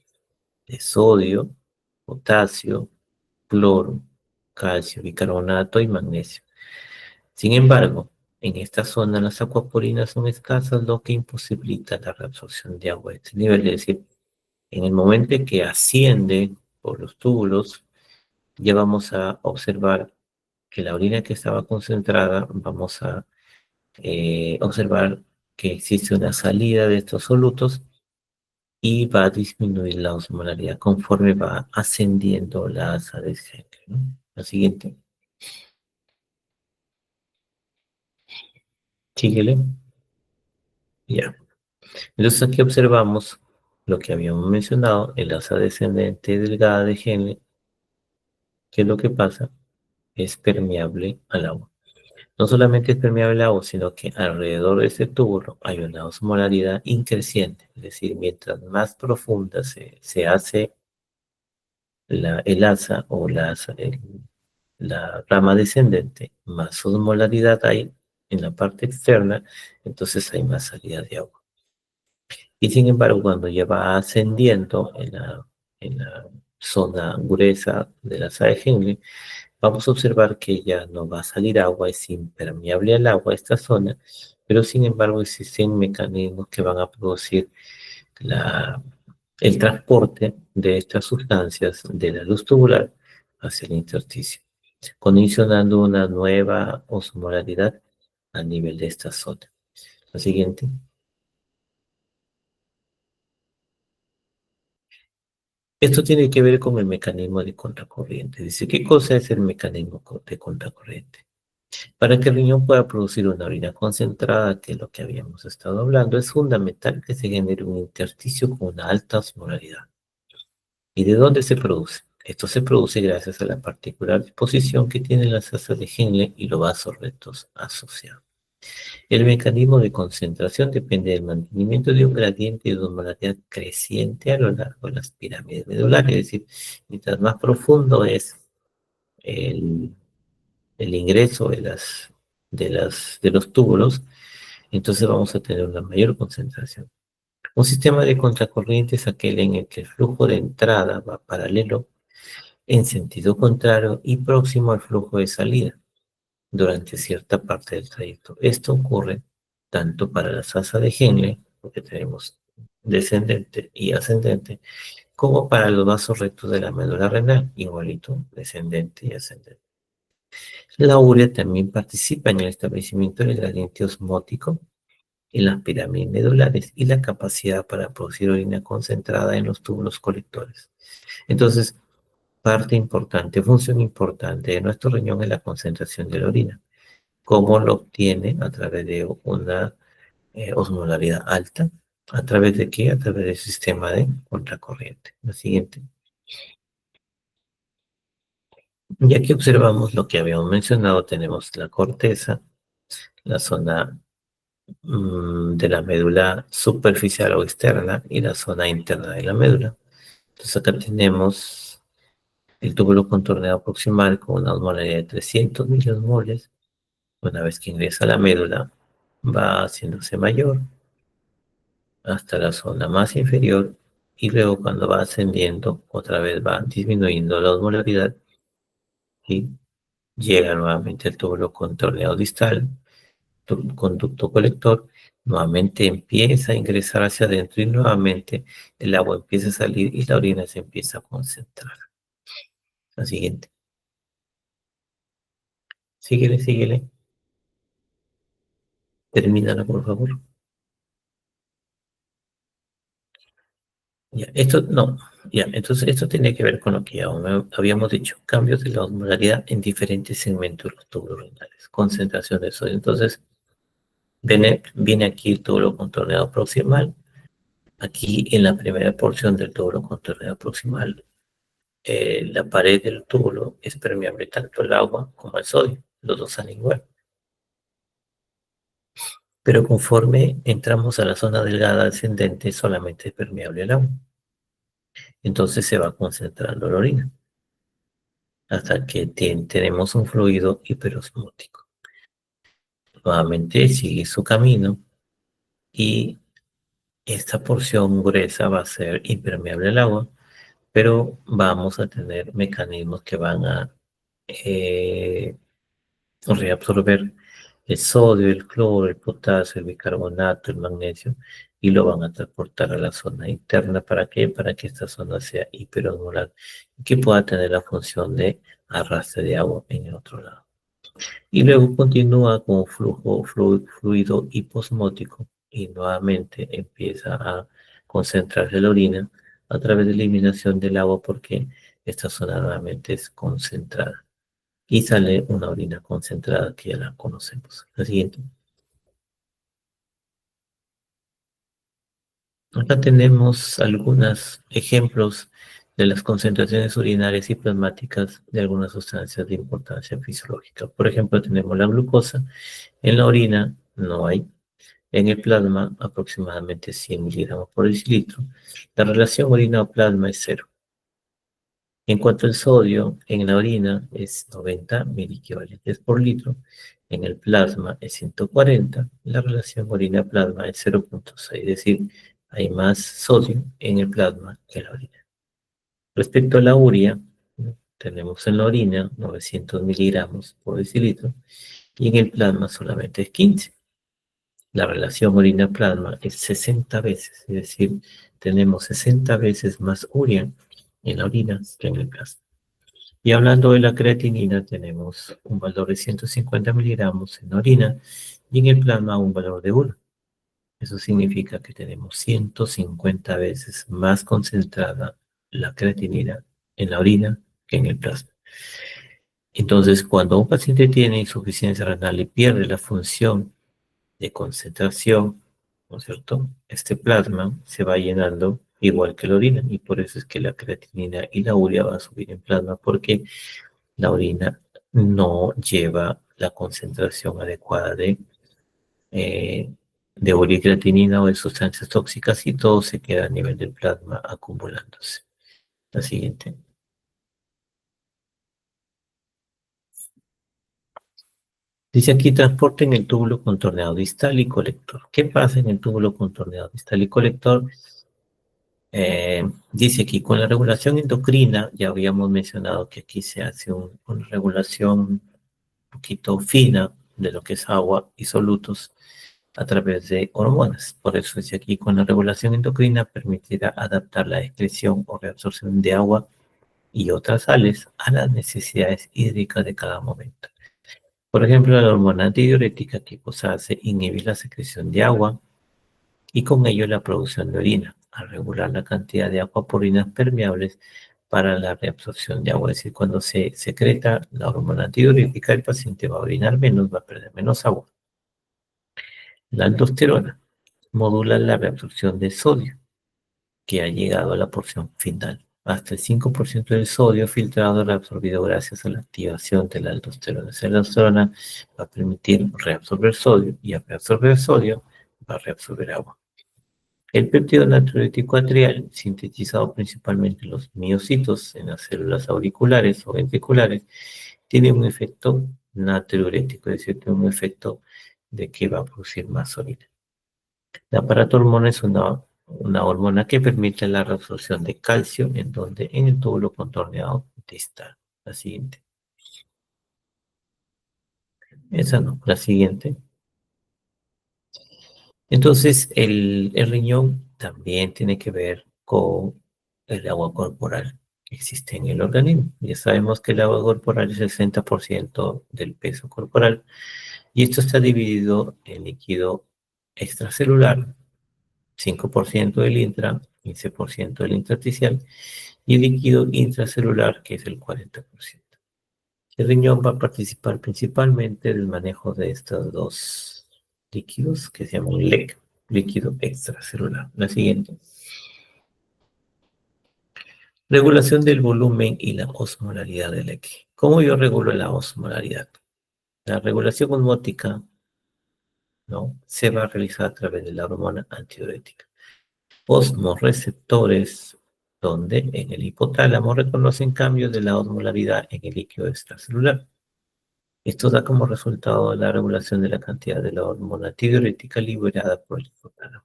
De sodio, potasio, cloro, calcio, bicarbonato y magnesio. Sin embargo, en esta zona las acuaporinas son escasas, lo que imposibilita la reabsorción de agua a este nivel. Es decir, en el momento en que asciende por los túbulos, ya vamos a observar que la orina que estaba concentrada, vamos a observar que existe una salida de estos solutos y va a disminuir la osmolaridad conforme va ascendiendo la asa de Henle, ¿no? La siguiente. Síguele. Ya. Entonces aquí observamos lo que habíamos mencionado, el asa descendente delgada de Henle, que lo que pasa es permeable al agua. No solamente es permeable al agua, sino que alrededor de este túbulo hay una osmolaridad increciente, es decir, mientras más profunda se hace el asa o la rama descendente, más osmolaridad hay en la parte externa, entonces hay más salida de agua. Y sin embargo, cuando ya va ascendiendo en la zona gruesa de la de Henle, vamos a observar que ya no va a salir agua, es impermeable al agua esta zona, pero sin embargo existen mecanismos que van a producir la, el transporte de estas sustancias de la luz tubular hacia el intersticio, condicionando una nueva osmolaridad a nivel de esta zona. La siguiente. Esto tiene que ver con el mecanismo de contracorriente. Dice, ¿qué cosa es el mecanismo de contracorriente? Para que el riñón pueda producir una orina concentrada, que es lo que habíamos estado hablando, es fundamental que se genere un intersticio con una alta osmolaridad. ¿Y de dónde se produce? Esto se produce gracias a la particular disposición que tienen las asas de Henle y los vasos rectos asociados. El mecanismo de concentración depende del mantenimiento de un gradiente de osmolaridad creciente a lo largo de las pirámides medulares, es decir, mientras más profundo es el, el ingreso de los túbulos, entonces vamos a tener una mayor concentración. Un sistema de contracorriente es aquel en el que el flujo de entrada va paralelo en sentido contrario y próximo al flujo de salida durante cierta parte del trayecto. Esto ocurre tanto para la asa de Henle, porque tenemos descendente y ascendente, como para los vasos rectos de la médula renal, igualito, descendente y ascendente. La urea también participa en el establecimiento del gradiente osmótico en las pirámides medulares y la capacidad para producir orina concentrada en los túbulos colectores. Entonces, parte importante, función importante de nuestro riñón es la concentración de la orina. ¿Cómo lo obtiene? A través de una osmolaridad alta. ¿A través de qué? A través del sistema de contracorriente. La siguiente. Y aquí observamos lo que habíamos mencionado. Tenemos la corteza, la zona de la médula superficial o externa y la zona interna de la médula. Entonces acá tenemos el túbulo contorneado proximal con una osmolaridad de 300 miliosmoles. Una vez que ingresa a la médula, va haciéndose mayor hasta la zona más inferior y luego cuando va ascendiendo, otra vez va disminuyendo la osmolaridad y llega nuevamente al túbulo contorneado distal, conducto colector, nuevamente empieza a ingresar hacia adentro y nuevamente el agua empieza a salir y la orina se empieza a concentrar. La siguiente. Síguele, síguele. Termínala, por favor. Ya, esto no, ya, entonces esto tiene que ver con lo que ya habíamos dicho, cambios de la osmolaridad en diferentes segmentos de los túbulos renales, concentración de sodio. Entonces, viene aquí el túbulo contorneado proximal. Aquí en la primera porción del túbulo contorneado proximal, la pared del túbulo es permeable tanto al agua como al sodio, los dos salen igual. Pero conforme entramos a la zona delgada ascendente, solamente es permeable al agua. Entonces se va concentrando la orina hasta que tenemos un fluido hiperosmótico. Nuevamente sigue su camino y esta porción gruesa va a ser impermeable al agua, pero vamos a tener mecanismos que van a reabsorber el sodio, el cloro, el potasio, el bicarbonato, el magnesio, y lo van a transportar a la zona interna. ¿Para qué? Para que esta zona sea hiperosmolar y que pueda tener la función de arrastre de agua en el otro lado. Y luego continúa con fluido hiposmótico y nuevamente empieza a concentrarse la orina a través de eliminación del agua porque esta zona nuevamente es concentrada y sale una orina concentrada que ya la conocemos. La siguiente. Acá tenemos algunos ejemplos de las concentraciones urinarias y plasmáticas de algunas sustancias de importancia fisiológica. Por ejemplo, tenemos la glucosa. En la orina no hay. En el plasma, aproximadamente 100 miligramos por decilitro. La relación orina-plasma es cero. En cuanto al sodio, en la orina es 90 miliequivalentes por litro. En el plasma es 140. La relación orina-plasma es 0,6, es decir, hay más sodio en el plasma que en la orina. Respecto a la urea, tenemos en la orina 900 miligramos por decilitro y en el plasma solamente es 15. La relación orina-plasma es 60 veces, es decir, tenemos 60 veces más urea en la orina que en el plasma. Y hablando de la creatinina, tenemos un valor de 150 miligramos en la orina y en el plasma un valor de 1. Eso significa que tenemos 150 veces más concentrada la creatinina en la orina que en el plasma. Entonces, cuando un paciente tiene insuficiencia renal y pierde la función de concentración, ¿no es cierto? Este plasma se va llenando igual que la orina y por eso es que la creatinina y la urea van a subir en plasma porque la orina no lleva la concentración adecuada de urea y creatinina o de sustancias tóxicas y todo se queda a nivel del plasma acumulándose. La siguiente. Dice aquí transporte en el túbulo contorneado distal y colector. ¿Qué pasa en el túbulo contorneado distal y colector? Dice aquí, con la regulación endocrina, ya habíamos mencionado que aquí se hace una regulación un poquito fina de lo que es agua y solutos a través de hormonas. Por eso dice aquí, con la regulación endocrina permitirá adaptar la excreción o reabsorción de agua y otras sales a las necesidades hídricas de cada momento. Por ejemplo, la hormona antidiurética que hace inhibir la secreción de agua y con ello la producción de orina, al regular la cantidad de agua por orinas permeables para la reabsorción de agua. Es decir, cuando se secreta la hormona antidiurética, el paciente va a orinar menos, va a perder menos agua. La aldosterona modula la reabsorción de sodio, que ha llegado a la porción final. Hasta el 5% del sodio filtrado reabsorbido gracias a la activación de la aldosterona. Esa aldosterona va a permitir reabsorber sodio y al reabsorber sodio va a reabsorber agua. El péptido natriurético atrial, sintetizado principalmente en los miocitos en las células auriculares o ventriculares, tiene un efecto natriurético, es decir, tiene un efecto de que va a producir más orina. La paratormona es una hormona que permite la reabsorción de calcio, en donde en el túbulo contorneado distal. La siguiente. Esa no, la siguiente. Entonces, el riñón también tiene que ver con el agua corporal. que existe en el organismo. Ya sabemos que el agua corporal es el 60% del peso corporal y esto está dividido en líquido extracelular, 5% del intra, 15% del intersticial, y líquido intracelular, que es el 40%. El riñón va a participar principalmente del manejo de estos dos líquidos que se llaman LEC, líquido extracelular. La siguiente. Regulación del volumen y la osmolaridad del LEC. ¿Cómo yo regulo la osmolaridad? La regulación osmótica, ¿no?, se va a realizar a través de la hormona antidiurética. Osmoreceptores, donde en el hipotálamo reconocen cambios de la osmolaridad en el líquido extracelular. Esto da como resultado la regulación de la cantidad de la hormona antidiurética liberada por el hipotálamo.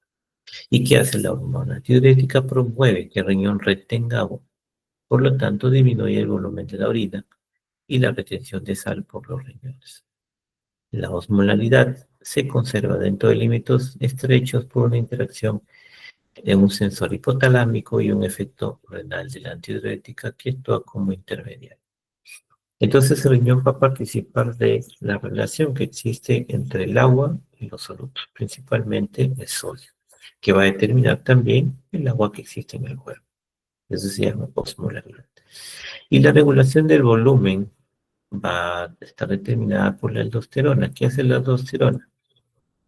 ¿Y qué hace la hormona antidiurética? Promueve que el riñón retenga agua, por lo tanto disminuye el volumen de la orina y la retención de sal por los riñones. La osmolaridad se conserva dentro de límites estrechos por una interacción de un sensor hipotalámico y un efecto renal de la antidiurética que actúa como intermediario. Entonces el riñón va a participar de la relación que existe entre el agua y los solutos, principalmente el sodio, que va a determinar también el agua que existe en el cuerpo. Eso se llama osmolaridad. Y la regulación del volumen va a estar determinada por la aldosterona. ¿Qué hace la aldosterona?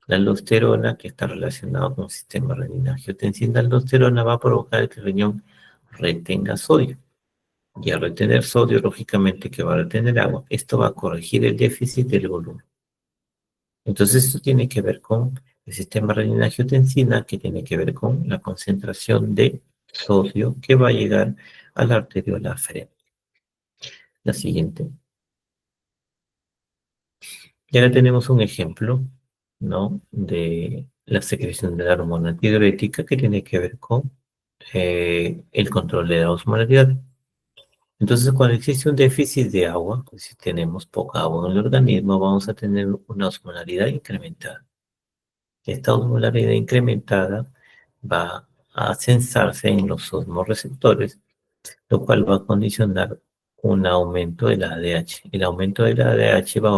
La aldosterona, que está relacionada con el sistema renina-angiotensina, la aldosterona va a provocar que el riñón retenga sodio. Y al retener sodio, lógicamente que va a retener agua, esto va a corregir el déficit del volumen. Entonces esto tiene que ver con el sistema renina-angiotensina, que tiene que ver con la concentración de sodio que va a llegar a la arteriola ferémica. La siguiente. Y ahora tenemos un ejemplo, ¿no?, de la secreción de la hormona antidiurética que tiene que ver con el control de la osmolaridad. Entonces, cuando existe un déficit de agua, pues si tenemos poca agua en el organismo, vamos a tener una osmolaridad incrementada. Esta osmolaridad incrementada va a censarse en los osmoreceptores, lo cual va a condicionar un aumento de la ADH. El aumento de la ADH eh, va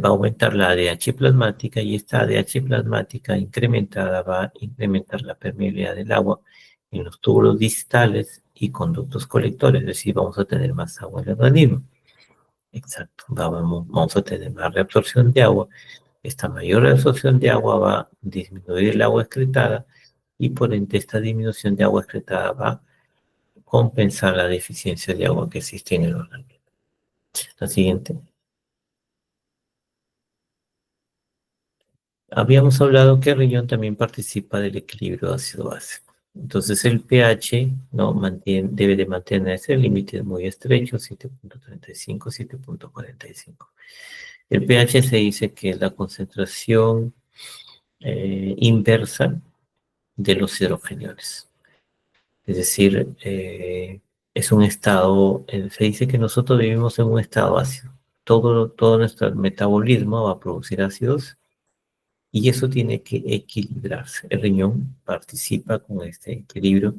a aumentar la ADH plasmática, y esta ADH plasmática incrementada va a incrementar la permeabilidad del agua en los túbulos distales y conductos colectores, es decir, vamos a tener más agua en el organismo. Exacto, vamos a tener más reabsorción de agua. Esta mayor reabsorción de agua va a disminuir el agua excretada y por ende esta disminución de agua excretada va a compensar la deficiencia de agua que existe en el organismo. La siguiente. Habíamos hablado que el riñón también participa del equilibrio ácido-base. Entonces el pH, ¿no?, debe de mantenerse en límites muy estrechos, 7.35, 7.45. El pH se dice que es la concentración inversa de los hidrogeniones. Es decir, es un estado, se dice que nosotros vivimos en un estado ácido. Todo nuestro metabolismo va a producir ácidos y eso tiene que equilibrarse. El riñón participa con este equilibrio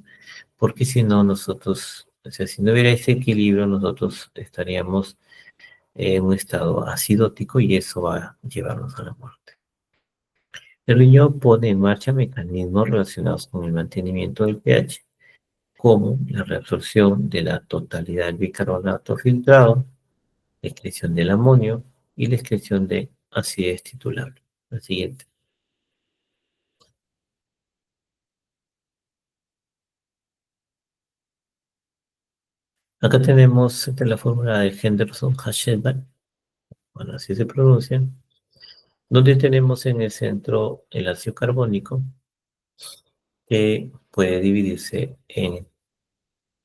porque si no nosotros, o sea, si no hubiera ese equilibrio, nosotros estaríamos en un estado acidótico y eso va a llevarnos a la muerte. El riñón pone en marcha mecanismos relacionados con el mantenimiento del pH, como la reabsorción de la totalidad del bicarbonato filtrado, la excreción del amonio y la excreción de acidez titulable. La siguiente. Acá tenemos la fórmula de Henderson-Hasselbalch, bueno, así se pronuncia, donde tenemos en el centro el ácido carbónico, que puede dividirse en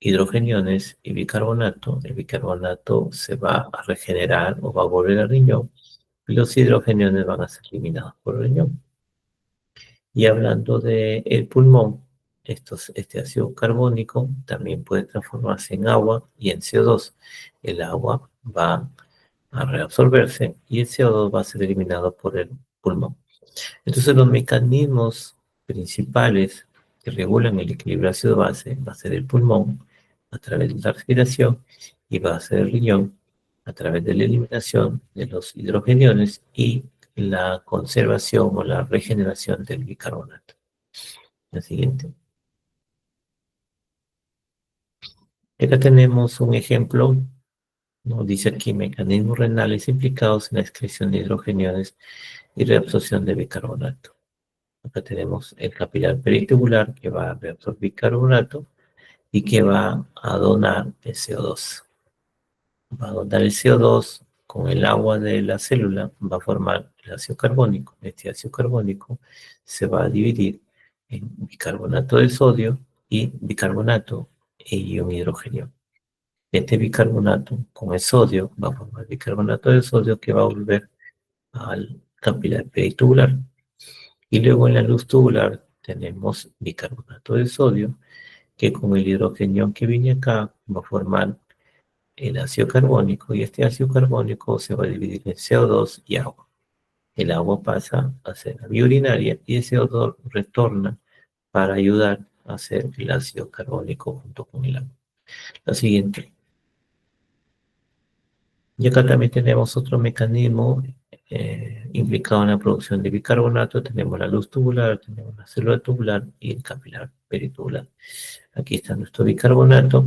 hidrogeniones y bicarbonato. El bicarbonato se va a regenerar o va a volver al riñón y los hidrogeniones van a ser eliminados por el riñón. Y hablando del pulmón, este ácido carbónico también puede transformarse en agua y en CO2. El agua va a reabsorberse y el CO2 va a ser eliminado por el pulmón. Entonces los mecanismos principales que regulan el equilibrio ácido-base va a ser el pulmón a través de la respiración y va a ser el riñón a través de la eliminación de los hidrogeniones y la conservación o la regeneración del bicarbonato. La siguiente. Acá tenemos un ejemplo, nos dice aquí mecanismos renales implicados en la excreción de hidrogeniones y reabsorción de bicarbonato. Acá tenemos el capilar peritubular que va a reabsorber bicarbonato y que va a donar el CO2. Va a donar el CO2 con el agua de la célula, va a formar el ácido carbónico. Este ácido carbónico se va a dividir en bicarbonato de sodio y bicarbonato y un hidrógeno. Este bicarbonato con el sodio va a formar bicarbonato de sodio que va a volver al capilar peritubular. Y luego en la luz tubular tenemos bicarbonato de sodio que con el hidrógeno que viene acá va a formar el ácido carbónico y este ácido carbónico se va a dividir en CO2 y agua. El agua pasa a ser la vía urinaria y el CO2 retorna para ayudar a hacer el ácido carbónico junto con el agua. La siguiente. Y acá también tenemos otro mecanismo implicado en la producción de bicarbonato. Tenemos la luz tubular, tenemos la célula tubular y el capilar peritubular. Aquí está nuestro bicarbonato.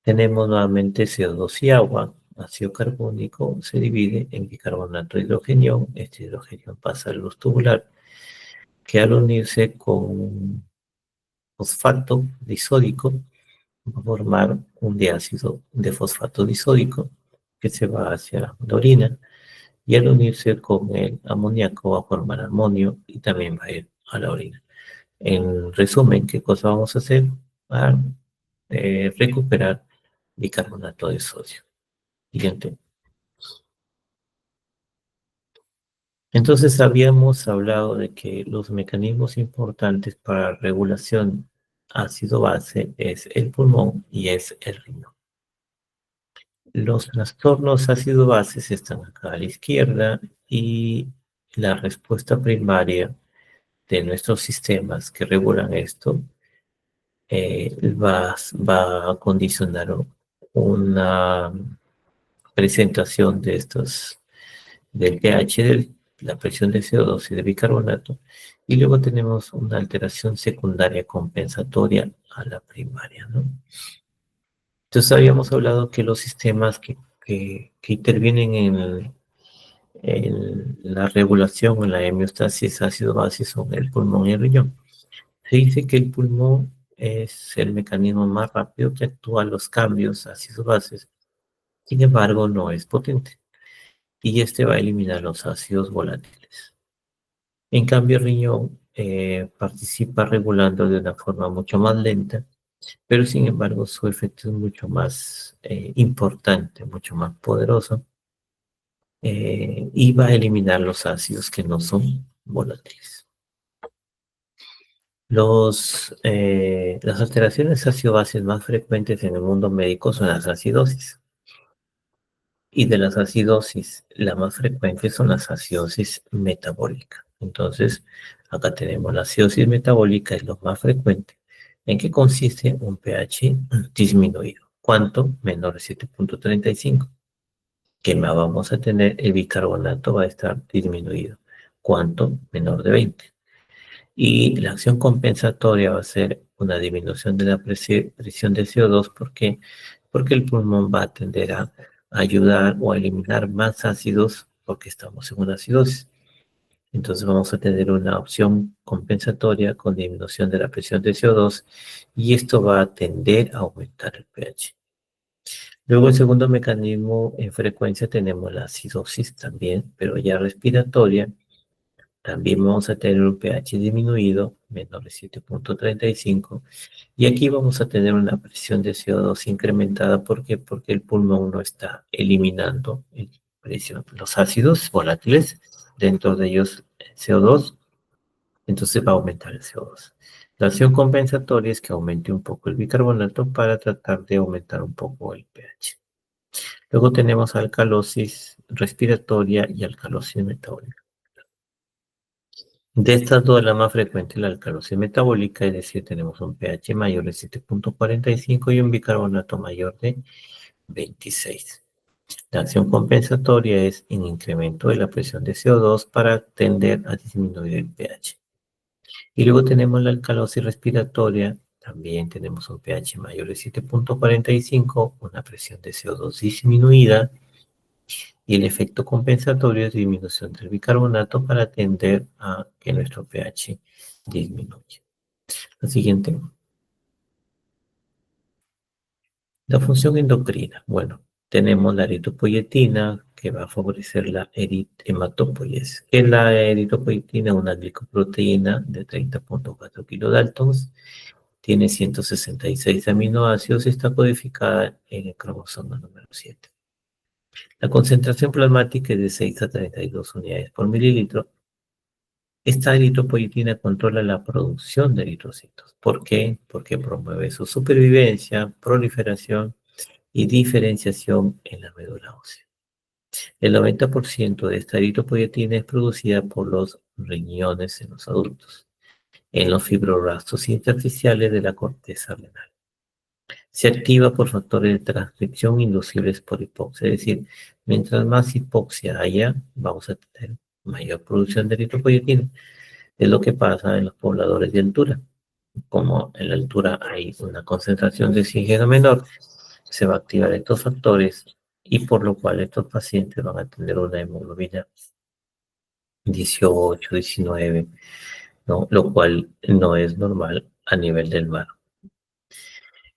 Tenemos nuevamente CO2 y agua. Ácido carbónico se divide en bicarbonato de hidrógeno. Este hidrógeno pasa a la luz tubular, que al unirse con un fosfato disódico va a formar un diácido de fosfato disódico que se va hacia la orina y al unirse con el amoníaco va a formar amonio y también va a ir a la orina. En resumen, ¿qué cosa vamos a hacer? A recuperar bicarbonato de sodio. Siguiente. Entonces habíamos hablado de que los mecanismos importantes para regulación ácido-base es el pulmón y es el riñón. Los trastornos ácido-bases están acá a la izquierda y la respuesta primaria de nuestros sistemas que regulan esto va a condicionar una presentación de estos del pH, de la presión de CO2 y de bicarbonato, y luego tenemos una alteración secundaria compensatoria a la primaria, ¿no? Entonces habíamos hablado que los sistemas que intervienen en la regulación, en la homeostasis ácido-base son el pulmón y el riñón. Se dice que el pulmón es el mecanismo más rápido que actúa a los cambios ácidos-bases, sin embargo no es potente, y este va a eliminar los ácidos volátiles. En cambio, el riñón participa regulando de una forma mucho más lenta, pero sin embargo su efecto es mucho más importante, mucho más poderoso, y va a eliminar los ácidos que no son volátiles. Las alteraciones ácido-bases más frecuentes en el mundo médico son las acidosis. Y de las acidosis, la más frecuente son las acidosis metabólicas. Entonces, acá tenemos la acidosis metabólica, es lo más frecuente. ¿En qué consiste un pH disminuido? ¿Cuánto? Menor de 7.35. ¿Qué más vamos a tener? El bicarbonato va a estar disminuido. ¿Cuánto? Menor de 20. Y la acción compensatoria va a ser una disminución de la presión de CO2. ¿Por qué? Porque el pulmón va a tender a ayudar o a eliminar más ácidos porque estamos en una acidosis. Entonces vamos a tener una opción compensatoria con disminución de la presión de CO2 y esto va a tender a aumentar el pH. Luego el segundo mecanismo en frecuencia tenemos la acidosis también, pero ya respiratoria. También vamos a tener un pH disminuido, menor de 7.35, y aquí vamos a tener una presión de CO2 incrementada. ¿Por qué? Porque el pulmón no está eliminando los ácidos volátiles, dentro de ellos el CO2, entonces va a aumentar el CO2. La acción compensatoria es que aumente un poco el bicarbonato para tratar de aumentar un poco el pH. Luego tenemos alcalosis respiratoria y alcalosis metabólica. De estas dos, la más frecuente es la alcalosis metabólica, es decir, tenemos un pH mayor de 7,45 y un bicarbonato mayor de 26. La acción compensatoria es en incremento de la presión de CO2 para tender a disminuir el pH. Y luego tenemos la alcalosis respiratoria, también tenemos un pH mayor de 7,45, una presión de CO2 disminuida, y el efecto compensatorio es disminución del bicarbonato para tender a que nuestro pH disminuya. La siguiente. La función endocrina. Bueno, tenemos la eritropoyetina que va a favorecer la hematopoiesis. ¿Qué es la eritropoyetina? Una glicoproteína de 30,4 kilodaltons. Tiene 166 aminoácidos y está codificada en el cromosoma número 7. La concentración plasmática es de 6 a 32 unidades por mililitro. Esta eritropoyetina controla la producción de eritrocitos. ¿Por qué? Porque promueve su supervivencia, proliferación y diferenciación en la médula ósea. El 90% de esta eritropoyetina es producida por los riñones en los adultos, en los fibroblastos intersticiales de la corteza renal. Se activa por factores de transcripción inducibles por hipoxia, es decir, mientras más hipoxia haya, vamos a tener mayor producción de eritropoyetina. Es lo que pasa en los pobladores de altura. Como en la altura hay una concentración de oxígeno menor, se va a activar estos factores y por lo cual estos pacientes van a tener una hemoglobina 18, 19, ¿no? Lo cual no es normal a nivel del mar.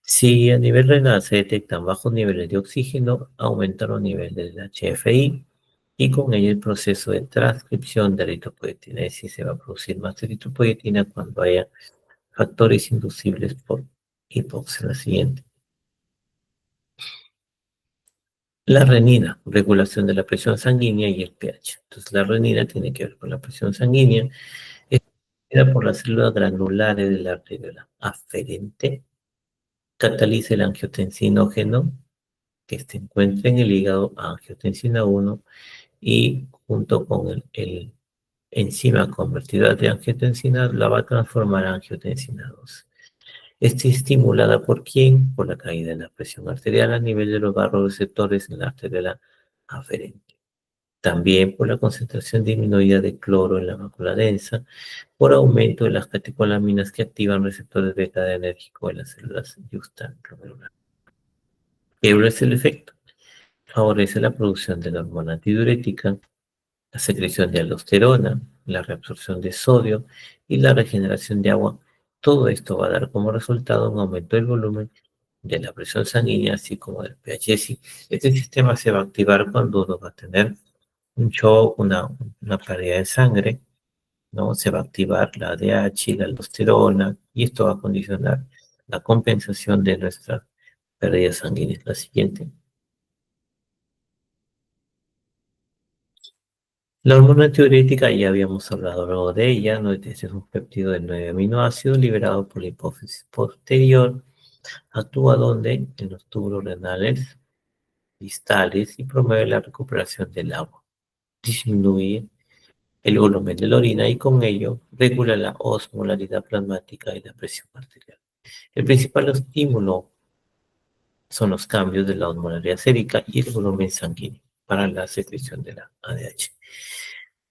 Si a nivel renal se detectan bajos niveles de oxígeno, aumentan los niveles del HFI y con ello el proceso de transcripción de eritropoyetina. Es decir, se va a producir más eritropoyetina cuando haya factores inducibles por hipoxia. La siguiente. La renina, regulación de la presión sanguínea y el pH. Entonces, la renina tiene que ver con la presión sanguínea, es producida por las células granulares de la arteriola aferente, cataliza el angiotensinógeno que se encuentra en el hígado, angiotensina 1, y junto con el enzima convertidora de angiotensina la va a transformar a angiotensina 2. Está estimulada por quién? Por la caída de la presión arterial a nivel de los vasoreceptores en la arteriola aferente. También por la concentración disminuida de cloro en la mácula densa, por aumento de las catecolaminas que activan receptores beta-adrenérgicos en las células justaglomerulares. ¿Qué es el efecto? Favorece la producción de la hormona antidiurética, la secreción de aldosterona, la reabsorción de sodio y la regeneración de agua. Todo esto va a dar como resultado un aumento del volumen de la presión sanguínea, así como del pH. Este sistema se va a activar cuando uno va a tener un shock, una pérdida de sangre, ¿no? Se va a activar la ADH, la aldosterona, y esto va a condicionar la compensación de nuestra pérdida sanguínea. La siguiente. La hormona antidiurética, ya habíamos hablado luego de ella, ¿no? Este es un péptido de 9 aminoácidos liberado por la hipófisis posterior. Actúa donde en los túbulos renales distales y promueve la recuperación del agua. Disminuye el volumen de la orina y con ello regula la osmolaridad plasmática y la presión arterial. El principal estímulo son los cambios de la osmolaridad sérica y el volumen sanguíneo para la secreción de la ADH.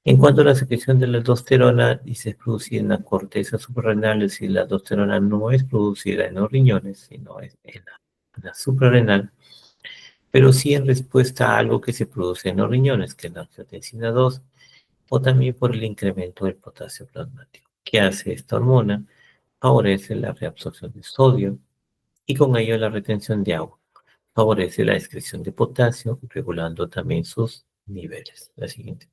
En cuanto a la secreción de la aldosterona, dice es producida en la corteza suprarrenal, es decir, la aldosterona no es producida en los riñones, sino en la suprarrenal, pero sí en respuesta a algo que se produce en los riñones, que es la angiotensina 2, o también por el incremento del potasio plasmático. ¿Qué hace esta hormona? Favorece la reabsorción de sodio y con ello la retención de agua. Favorece la excreción de potasio, regulando también sus niveles. La siguiente.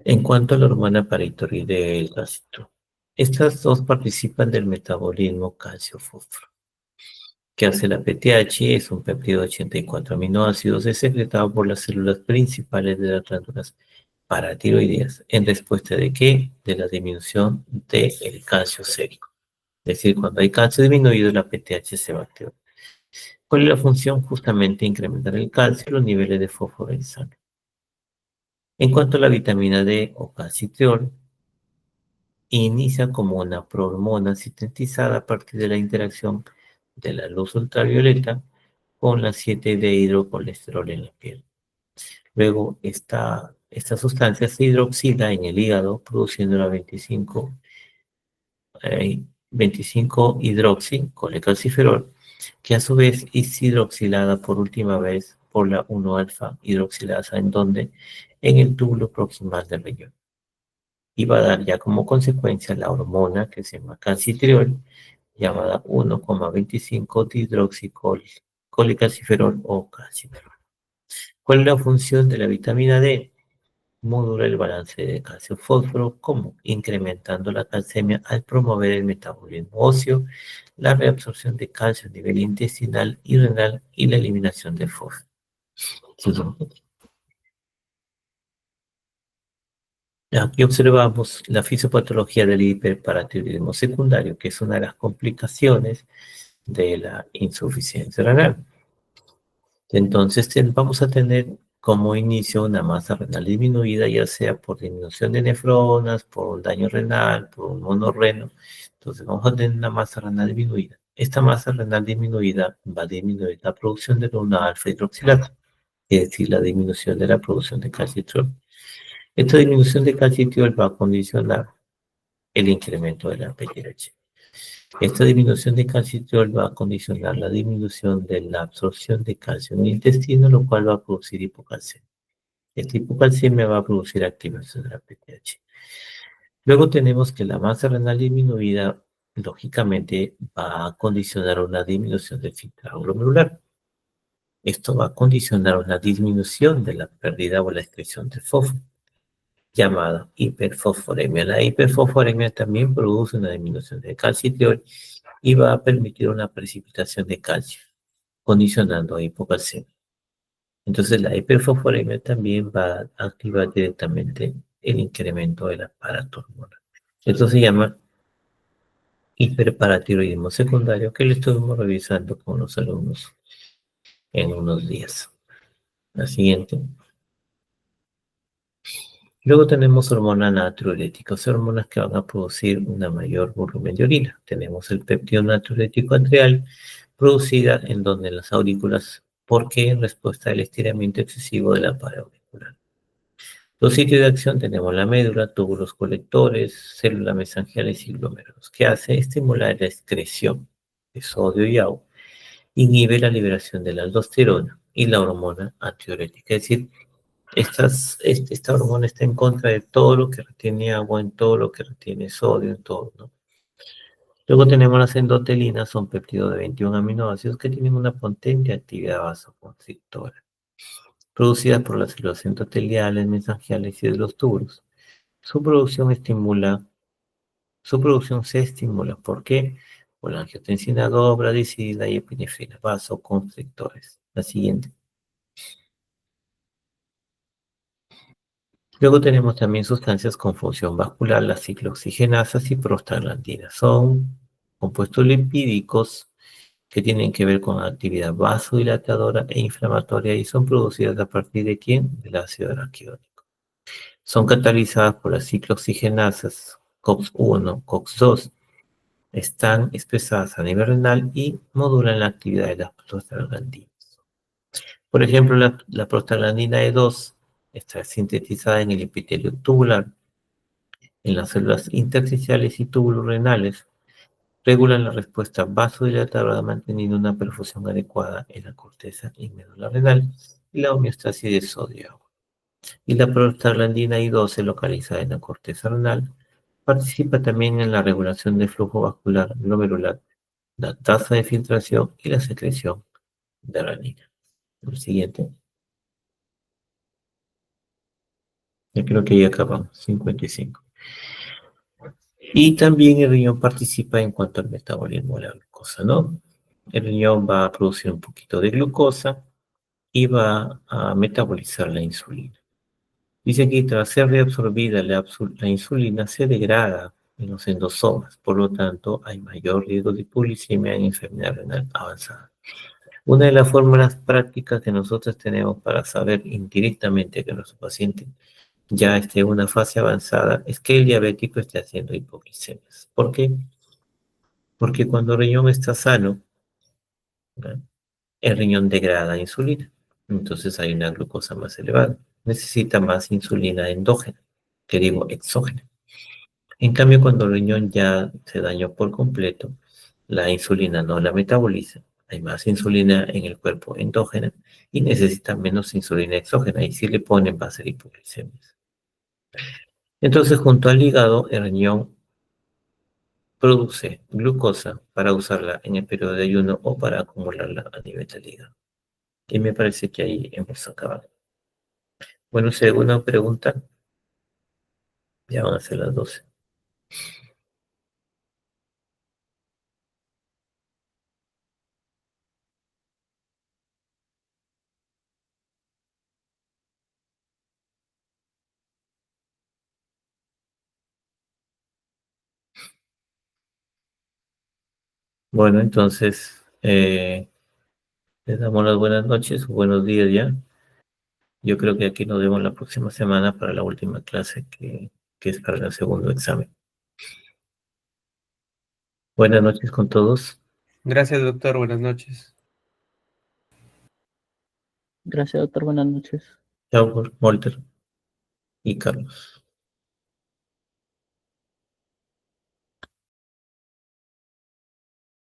En cuanto a la hormona paratiroidea, estas dos participan del metabolismo calcio-fósforo. ¿Qué hace la PTH? Es un péptido de 84 aminoácidos, es secretado por las células principales de las glándulas paratiroideas. ¿En respuesta de qué? De la disminución del calcio sérico. Es decir, cuando hay calcio disminuido, la PTH se va a activar. ¿Cuál es la función? Justamente incrementar el calcio y los niveles de fósforo en sangre. En cuanto a la vitamina D o calcitriol, inicia como una prohormona sintetizada a partir de la interacción de la luz ultravioleta con la 7-dehidrocolesterol en la piel. Luego, esta sustancia se hidroxila en el hígado, produciendo la 25-hidroxi-colecalciferol, que a su vez es hidroxilada por última vez por la 1-alfa hidroxilasa, ¿en donde? En el túbulo proximal del riñón. Y va a dar ya como consecuencia la hormona que se llama calcitriol, llamada 1,25-dihidroxicolecalciferol o calciferol. ¿Cuál es la función de la vitamina D? Modula el balance de calcio-fósforo, como incrementando la calcemia al promover el metabolismo óseo, la reabsorción de calcio a nivel intestinal y renal y la eliminación del fósforo. Aquí observamos la fisiopatología del hiperparatiroidismo secundario, que es una de las complicaciones de la insuficiencia renal. Entonces vamos a tener como inicio una masa renal disminuida, ya sea por disminución de nefronas, por un daño renal, por un monorreno. Entonces vamos a tener una masa renal disminuida. Esta masa renal disminuida va a disminuir la producción de una alfa hidroxilasa, es decir, la disminución de la producción de calcitriol. Esta disminución de calcitriol va a condicionar el incremento de la PTH. Esta disminución de calcitriol va a condicionar la disminución de la absorción de calcio en el intestino, lo cual va a producir hipocalcemia. Esta hipocalcemia va a producir activación de la PTH. Luego tenemos que la masa renal disminuida, lógicamente, va a condicionar una disminución del filtrado glomerular. Esto va a condicionar una disminución de la pérdida o la excreción de fósforo, llamada hiperfosforemia. La hiperfosforemia también produce una disminución de calcitriol y va a permitir una precipitación de calcio, condicionando a hipocalcemia. Entonces, la hiperfosforemia también va a activar directamente el incremento del aparato hormonal. Esto se llama hiperparatiroidismo secundario, que lo estuvimos revisando con los alumnos en unos días. La siguiente. Luego tenemos hormonas natriuréticas, hormonas que van a producir una mayor volumen de orina. Tenemos el péptido natriurético atrial, producida en donde en las aurículas, porque en respuesta al estiramiento excesivo de la pared auricular. Los sitios de acción tenemos la médula, túbulos colectores, células mesangiales y glómerulos. ¿Qué hace? Estimular la excreción de sodio y agua, inhibe la liberación de la aldosterona y la hormona antidiurética. Es decir, esta hormona está en contra de todo lo que retiene agua, en todo lo que retiene sodio, en todo, ¿no? Luego tenemos las endotelinas, son péptidos de 21 aminoácidos que tienen una potente actividad vasoconstrictora, producidas por las células endoteliales, mesangiales y de los túbulos. Su producción se estimula, ¿por qué? Por la angiotensina 2, bradicina y epinefrina, vasoconstrictores. La siguiente. Luego tenemos también sustancias con función vascular, las ciclooxigenasas y prostaglandinas. Son compuestos lipídicos que tienen que ver con actividad vasodilatadora e inflamatoria y son producidas a partir de ¿quién? Del ácido araquidónico. Son catalizadas por las ciclooxigenasas COX-1, COX-2, están expresadas a nivel renal y modulan la actividad de las prostaglandinas. Por ejemplo, la prostaglandina E2 está sintetizada en el epitelio tubular, en las células intersticiales y túbulos renales, regulan la respuesta vasodilatadora manteniendo una perfusión adecuada en la corteza y médula renal y la homeostasis de sodio. Y la prostaglandina I2 se localiza en la corteza renal, participa también en la regulación del flujo vascular glomerular, la tasa de filtración y la secreción de renina. El siguiente. Yo creo que ya acabamos, 55. Y también el riñón participa en cuanto al metabolismo de la glucosa, ¿no? El riñón va a producir un poquito de glucosa y va a metabolizar la insulina. Dice que tras ser reabsorbida la insulina se degrada en los endosomas, por lo tanto hay mayor riesgo de hipoglicemia en enfermedad renal avanzada. Una de las fórmulas prácticas que nosotros tenemos para saber indirectamente que nuestro paciente ya esté en una fase avanzada, es que el diabético esté haciendo hipoglicemias. ¿Por qué? Porque cuando el riñón está sano, ¿no? El riñón degrada insulina, entonces hay una glucosa más elevada. Necesita más insulina endógena, que digo exógena. En cambio, cuando el riñón ya se dañó por completo, la insulina no la metaboliza, hay más insulina en el cuerpo endógena y necesita menos insulina exógena y si le ponen va a ser hipoglicemias. Entonces, junto al hígado, el riñón produce glucosa para usarla en el periodo de ayuno o para acumularla a nivel del hígado. Y me parece que ahí hemos acabado. Bueno, segunda pregunta, ya van a ser las 12. Bueno, entonces, les damos las buenas noches o buenos días ya. Yo creo que aquí nos vemos la próxima semana para la última clase que es para el segundo examen. Buenas noches con todos. Gracias, doctor. Buenas noches. Gracias, doctor. Buenas noches. Chao, Walter y Carlos.